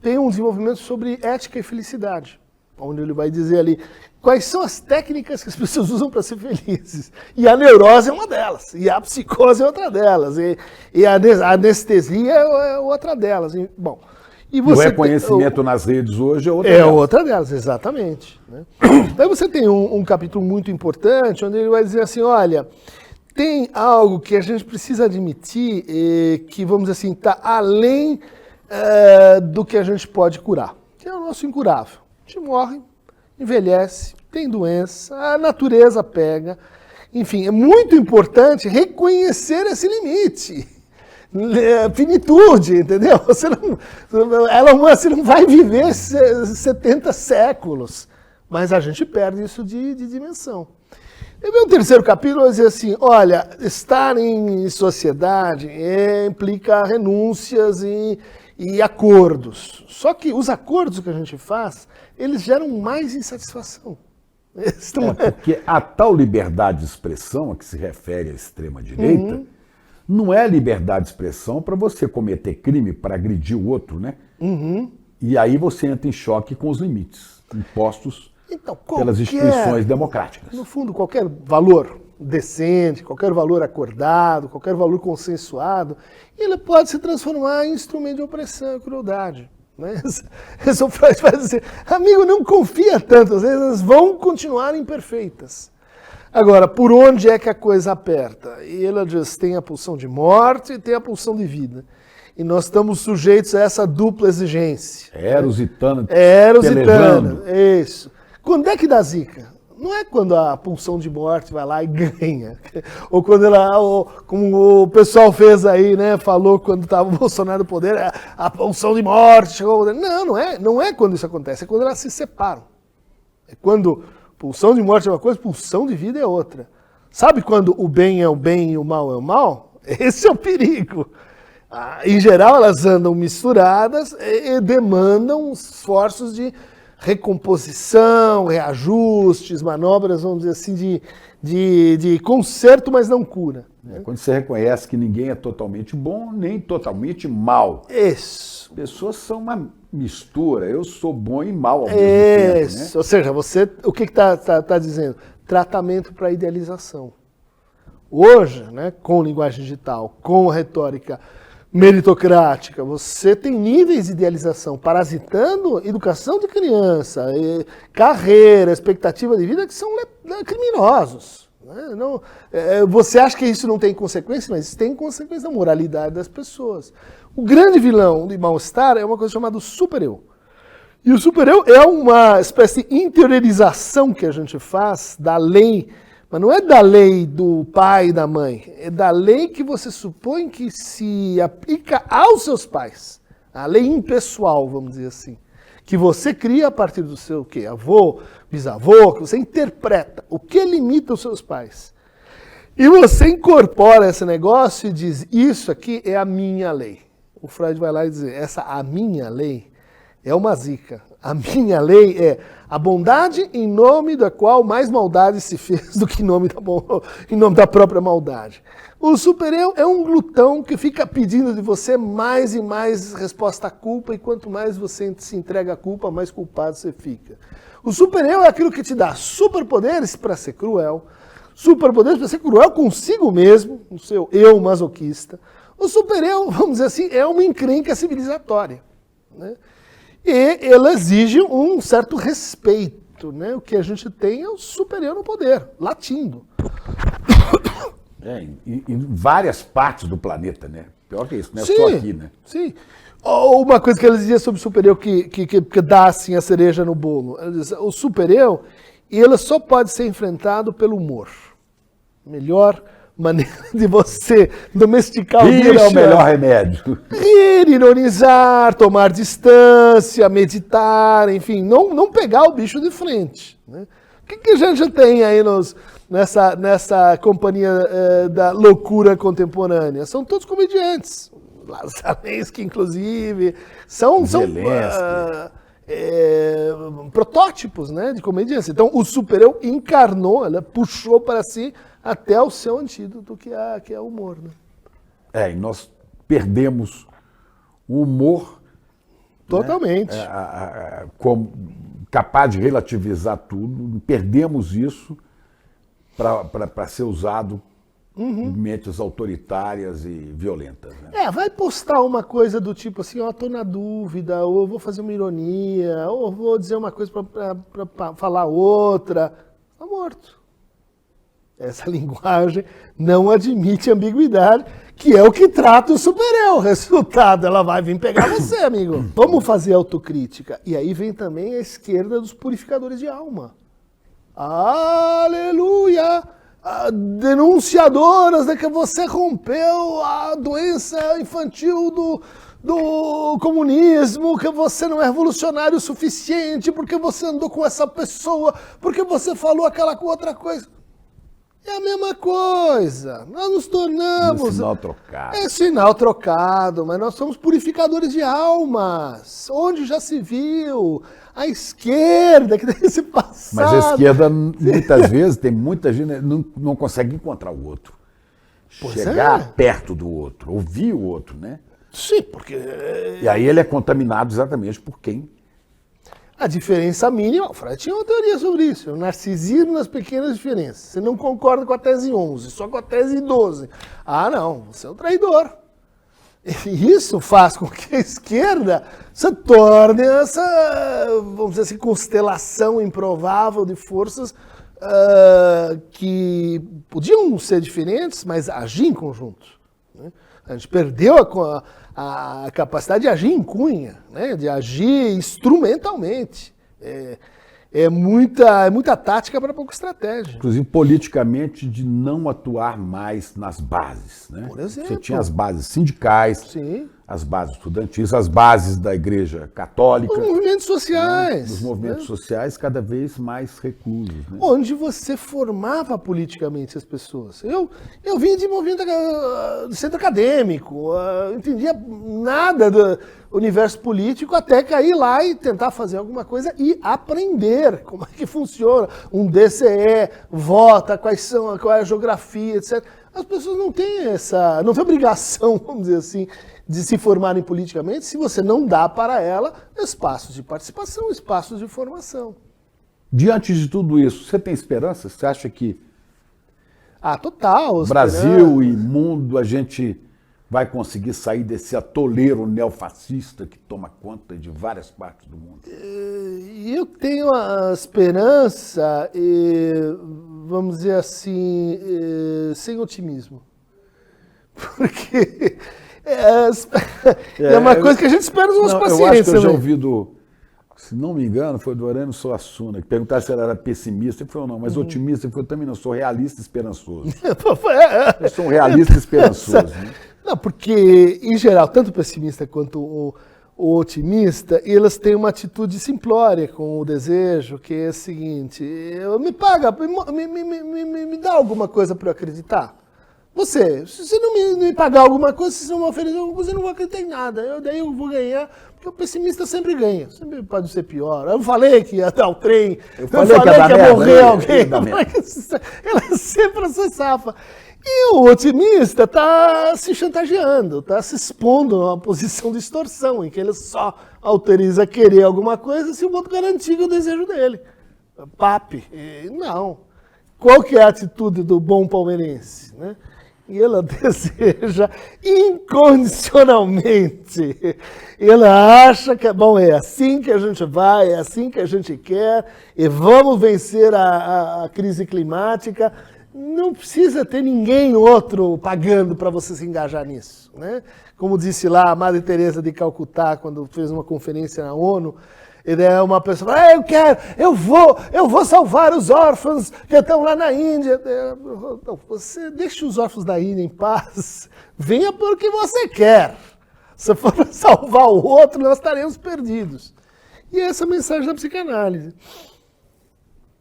Tem um desenvolvimento sobre ética e felicidade, onde ele vai dizer ali quais são as técnicas que as pessoas usam para ser felizes. E a neurose é uma delas, e a psicose é outra delas, e a anestesia é outra delas. Bom, e o reconhecimento nas redes hoje é outra delas. É outra delas, exatamente. Né? Então você tem um capítulo muito importante, onde ele vai dizer assim, olha, tem algo que a gente precisa admitir, que, vamos dizer assim, está além do que a gente pode curar, que é o nosso incurável. A gente morre, envelhece, tem doença, a natureza pega. Enfim, é muito importante reconhecer esse limite. Finitude, entendeu? Você não vai viver 70 séculos, mas a gente perde isso de dimensão. E o terceiro capítulo vai dizer assim, olha, estar em sociedade implica renúncias e acordos. Só que os acordos que a gente faz, eles geram mais insatisfação. Porque a tal liberdade de expressão a que se refere a extrema-direita não é liberdade de expressão para você cometer crime, para agredir o outro, né? E aí você entra em choque com os limites impostos pelas instituições democráticas. No fundo, qualquer valor decente, qualquer valor acordado, qualquer valor consensuado, ele pode se transformar em instrumento de opressão e crueldade. Né? Esse Freud vai dizer, amigo, não confia tanto, às vezes elas vão continuar imperfeitas. Agora, por onde é que a coisa aperta? E ela diz, tem a pulsão de morte e tem a pulsão de vida. E nós estamos sujeitos a essa dupla exigência. Eros e Tânatos. Eros e Tânatos, isso. Quando é que dá zica? Não é quando a pulsão de morte vai lá e ganha. Ou quando como o pessoal fez aí, né? Falou quando estava o Bolsonaro no poder, a pulsão de morte chegou ao poder. Não é quando isso acontece, é quando elas se separam. É quando pulsão de morte é uma coisa, pulsão de vida é outra. Sabe quando o bem é o bem e o mal é o mal? Esse é o perigo. Em geral, elas andam misturadas e demandam esforços de recomposição, reajustes, manobras, vamos dizer assim, de conserto, mas não cura. Quando você reconhece que ninguém é totalmente bom, nem totalmente mal. Isso. Pessoas são uma mistura, eu sou bom e mal ao mesmo tempo. Né? Ou seja, você, o que está dizendo? Tratamento para idealização. Hoje, né, com linguagem digital, com retórica meritocrática, você tem níveis de idealização, parasitando educação de criança, carreira, expectativa de vida, que são criminosos. Né? Não, você acha que isso não tem consequência, mas isso tem consequência na moralidade das pessoas. O grande vilão de mal-estar é uma coisa chamada super-eu. E o super-eu é uma espécie de interiorização que a gente faz da lei, mas não é da lei do pai e da mãe, é da lei que você supõe que se aplica aos seus pais. A lei impessoal, vamos dizer assim. Que você cria a partir do seu avô, bisavô, que você interpreta. O que limita os seus pais? E você incorpora esse negócio e diz, isso aqui é a minha lei. O Freud vai lá e diz, a minha lei é uma zica. A minha lei é a bondade em nome da qual mais maldade se fez do que em nome da própria maldade. O super-eu é um glutão que fica pedindo de você mais e mais resposta à culpa, e quanto mais você se entrega à culpa, mais culpado você fica. O super-eu é aquilo que te dá superpoderes para ser cruel, superpoderes para ser cruel consigo mesmo, o seu eu masoquista. O super-eu, vamos dizer assim, é uma encrenca civilizatória, né? E ela exige um certo respeito, né? O que a gente tem é o super-eu no poder, latindo. Em várias partes do planeta, né? Pior que isso, não é Sim, só aqui, né? Sim. Uma coisa que ela dizia sobre o super-eu que dá assim a cereja no bolo. Ela diz, o super-eu, ele só pode ser enfrentado pelo humor. Melhor maneira de você domesticar o bicho. Rir é o melhor remédio. Rir, ironizar, tomar distância, meditar, enfim, não pegar o bicho de frente, né? O que a gente tem aí nessa companhia da loucura contemporânea? São todos comediantes. Lazarensky, inclusive, são protótipos, né, de comediantes. Então, o super-eu encarnou, ela puxou para si até o seu antídoto, que é o humor. Né? E nós perdemos o humor. Totalmente. Né, como capaz de relativizar tudo, perdemos isso para ser usado em mentes autoritárias e violentas. Né? Vai postar uma coisa do tipo assim, ó, tô na dúvida, ou vou fazer uma ironia, ou vou dizer uma coisa para falar outra. Tá morto. Essa linguagem não admite ambiguidade, que é o que trata o super-eu. O resultado, ela vai vir pegar você, amigo. Vamos fazer autocrítica. E aí vem também a esquerda dos purificadores de alma. Aleluia! Denunciadoras de que você rompeu a doença infantil do comunismo, que você não é revolucionário o suficiente, porque você andou com essa pessoa, porque você falou aquela outra coisa. É a mesma coisa. Nós nos tornamos... É sinal trocado. É sinal trocado, mas nós somos purificadores de almas. Onde já se viu? A esquerda, que tem esse passado. Mas a esquerda, muitas vezes, tem muita gente que não consegue encontrar o outro. Chegar perto do outro, ouvir o outro, né? Sim, porque... E aí ele é contaminado exatamente por quem? A diferença mínima, o Freud tinha uma teoria sobre isso, o narcisismo nas pequenas diferenças. Você não concorda com a tese 11, só com a tese 12. Ah, não, você é um traidor. E isso faz com que a esquerda se torne essa, vamos dizer assim, constelação improvável de forças que podiam ser diferentes, mas agir em conjunto. Né? A gente perdeu a capacidade de agir em cunha, né? De agir instrumentalmente. É muita tática para pouca estratégia. Inclusive, politicamente, de não atuar mais nas bases. Né? Por exemplo. Você tinha as bases sindicais, Sim. as bases estudantis, as bases da Igreja Católica. Os movimentos sociais. Né? Os movimentos sociais cada vez mais reclusos. Né? Onde você formava politicamente as pessoas. Eu vim de movimento do centro acadêmico, entendia nada do universo político até cair lá e tentar fazer alguma coisa e aprender como é que funciona. Um DCE, vota, qual é a geografia, etc. As pessoas não têm obrigação, vamos dizer assim, de se formarem politicamente se você não dá para ela espaços de participação, espaços de formação. Diante de tudo isso, você tem esperança? Você acha que total. Brasil e mundo, a gente vai conseguir sair desse atoleiro neofascista que toma conta de várias partes do mundo? Eu tenho a esperança, vamos dizer assim, sem otimismo. Porque é uma coisa que a gente espera dos nossos pacientes. Eu acho que eu já também. ouvi se não me engano, foi do Orânio Suassuna, que perguntaram se ele era pessimista. Ele falou, não, mas otimista. Ele falou, também não, sou realista e esperançoso. Eu sou um realista e esperançoso. Né? Não, porque, em geral, tanto o pessimista quanto o otimista, eles têm uma atitude simplória com o desejo, que é a seguinte, me paga, me dá alguma coisa para eu acreditar. se você não me pagar alguma coisa, se você não me oferecer alguma coisa, eu não vou acreditar em nada. Daí eu vou ganhar, porque o pessimista sempre ganha. Sempre pode ser pior. Eu falei que ia dar o trem, eu falei que ia morrer alguém. Ela sempre se safa. E o otimista está se chantageando, está se expondo a uma posição de extorsão, em que ele só autoriza querer alguma coisa se o outro garantir o desejo dele. Pape. Não. Qual que é a atitude do bom palmeirense, né? E ela deseja incondicionalmente. Ela acha que é assim que a gente vai, é assim que a gente quer, e vamos vencer a crise climática. Não precisa ter ninguém outro pagando para você se engajar nisso, né? Como disse lá a Madre Teresa de Calcutá, quando fez uma conferência na ONU, uma pessoa fala, eu vou salvar os órfãos que estão lá na Índia. Não, você deixa os órfãos da Índia em paz, venha porque você quer. Se for para salvar o outro, nós estaremos perdidos. E essa é a mensagem da psicanálise.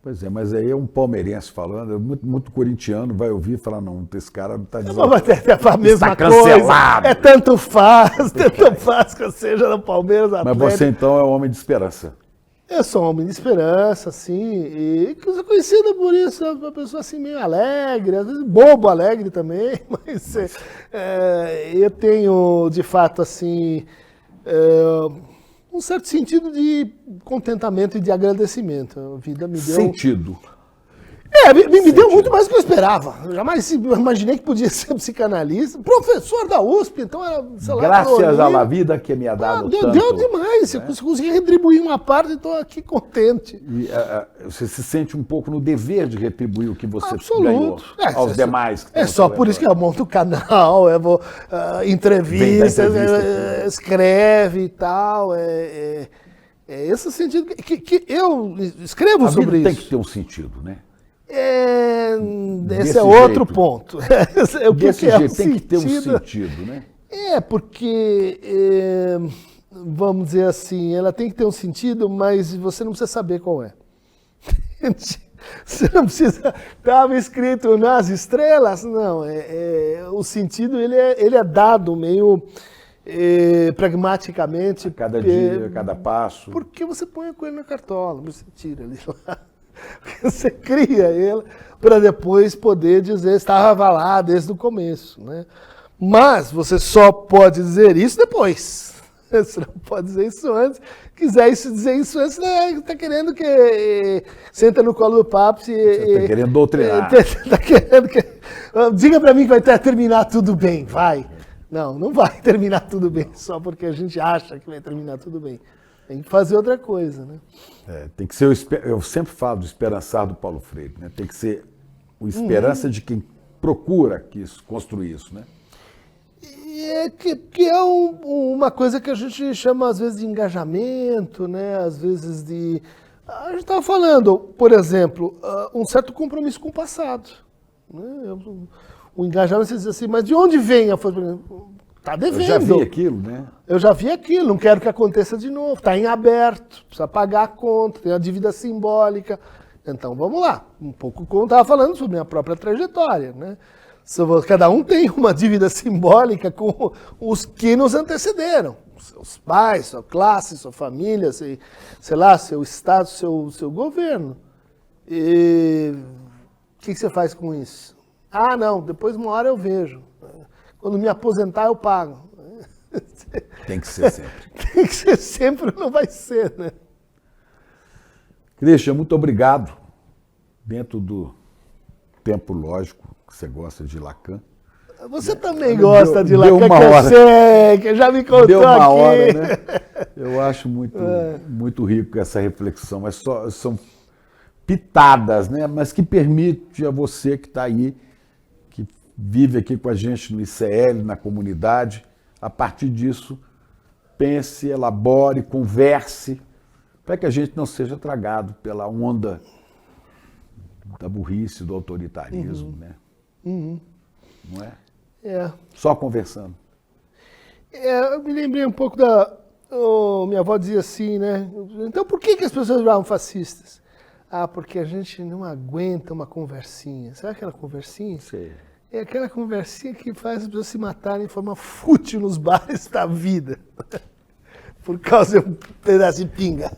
Pois é, mas aí é um palmeirense falando, muito corintiano vai ouvir e falar, não, esse cara não está dizendo... É a mesma coisa, é tanto faz que eu seja no Palmeiras Atlético. Mas você então é um homem de esperança. Eu sou um homem de esperança, sim, e que eu sou conhecido por isso, uma pessoa assim meio alegre, às vezes bobo alegre também, mas eu tenho, de fato, assim... um certo sentido de contentamento e de agradecimento. A vida me deu... Sentido. Me deu muito mais do que eu esperava. Eu jamais imaginei que podia ser psicanalista. Professor da USP, então era... Graças à vida que me ha dado tanto. Deu demais. Eu consegui retribuir uma parte e estou aqui contente. E você se sente um pouco no dever de retribuir o que você ganhou aos demais. É só por isso que eu monto o canal, eu vou entrevista, escreve e tal. É esse sentido que eu escrevo sobre isso. Tem que ter um sentido, né? Esse é outro ponto. Desse jeito tem que ter um sentido, né? Porque, vamos dizer assim, ela tem que ter um sentido, mas você não precisa saber qual é. Você não precisa... Estava escrito nas estrelas? Não, o sentido ele é dado meio pragmaticamente. A cada dia, a cada passo. Porque você põe a coisa na cartola, você tira ali lá. Você cria ele para depois poder dizer estava lá desde o começo, né? Mas você só pode dizer isso depois. Você não pode dizer isso antes. Quiser dizer isso antes, está querendo que senta no colo do papo. Você está querendo doutrinar. Está querendo que diga para mim que vai terminar tudo bem, vai. Não vai terminar tudo bem só porque a gente acha que vai terminar tudo bem. Tem que fazer outra coisa, né? Tem que ser eu sempre falo do esperançar do Paulo Freire, né? Tem que ser o esperança de quem procura construir isso, né? Que é uma coisa que a gente chama às vezes de engajamento, né? Às vezes de... A gente estava falando, por exemplo, um certo compromisso com o passado, né? O engajamento, você diz assim, mas de onde vem a força? Está devendo. Eu já vi aquilo, né? Eu já vi aquilo, não quero que aconteça de novo. Está em aberto, precisa pagar a conta, tem a dívida simbólica. Então, vamos lá. Um pouco como eu estava falando sobre a minha própria trajetória, né? Cada um tem uma dívida simbólica com os que nos antecederam. Seus pais, sua classe, sua família, sei lá, seu estado, seu governo. E o que você faz com isso? Não, depois uma hora eu vejo. Quando me aposentar, eu pago. Tem que ser sempre. Tem que ser sempre, não vai ser, né? Christian, muito obrigado. Dentro do tempo lógico que você gosta de Lacan. Você também gosta de Lacan, que eu sei, que já me contou deu uma aqui. Hora, né? Eu acho muito rico essa reflexão. Mas são pitadas, né? Mas que permite a você que está aí, que vive aqui com a gente no ICL, na comunidade, a partir disso, pense, elabore, converse, para que a gente não seja tragado pela onda da burrice, do autoritarismo, né? Não é? Só conversando. Eu me lembrei um pouco minha avó dizia assim, né? Então por que as pessoas viravam fascistas? Porque a gente não aguenta uma conversinha. Sabe aquela conversinha? Sim. É aquela conversinha que faz as pessoas se matarem de forma fútil nos bares da vida. Por causa de um pedaço de pinga.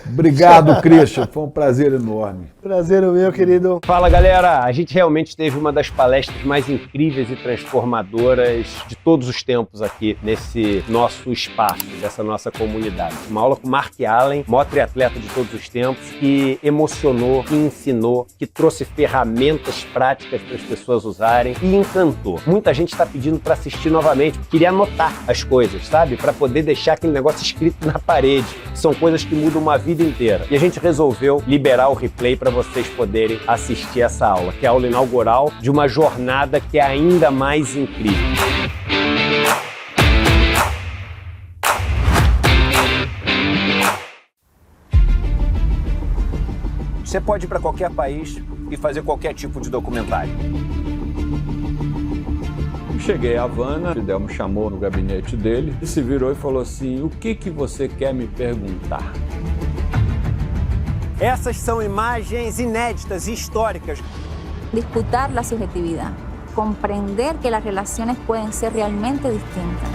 Obrigado, Christian. Foi um prazer enorme. Prazer o meu, querido. Fala, galera. A gente realmente teve uma das palestras mais incríveis e transformadoras de todos os tempos aqui nesse nosso espaço, dessa nossa comunidade. Uma aula com Mark Allen, maior triatleta de todos os tempos, que emocionou, que ensinou, que trouxe ferramentas práticas para as pessoas usarem e encantou. Muita gente está pedindo para assistir novamente, queria anotar as coisas, sabe? Para poder deixar aquele negócio escrito na parede. São coisas que mudam uma vida inteira. E a gente resolveu liberar o replay para vocês poderem assistir essa aula, que é a aula inaugural de uma jornada que é ainda mais incrível. Você pode ir para qualquer país e fazer qualquer tipo de documentário. Cheguei a Havana, o Fidel me chamou no gabinete dele e se virou e falou assim: o que você quer me perguntar? Essas são imagens inéditas e históricas. Disputar la subjetividad, comprender que las relaciones pueden ser realmente distintas.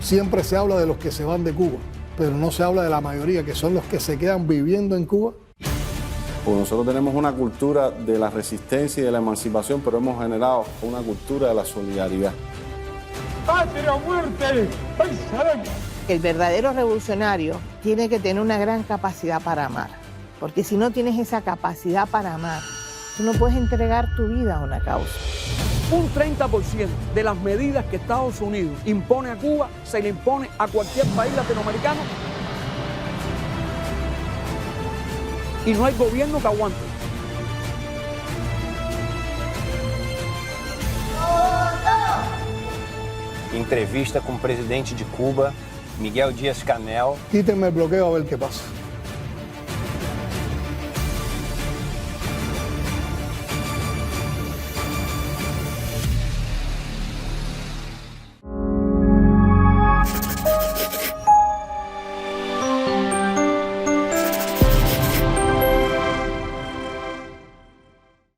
Siempre se habla de los que se van de Cuba, pero no se habla de la mayoría, que son los que se quedan viviendo en Cuba. Pues nosotros tenemos una cultura de la resistencia y de la emancipación, pero hemos generado una cultura de la solidaridad. ¡Patria o muerte! El verdadero revolucionario tiene que tener una gran capacidad para amar, porque si no tienes esa capacidad para amar, tú no puedes entregar tu vida a una causa. Un 30% de las medidas que Estados Unidos impone a Cuba se le impone a cualquier país latinoamericano y no hay gobierno que aguante. Entrevista com o presidente de Cuba, Miguel Díaz-Canel. Quítenme el bloqueo a ver qué pasa.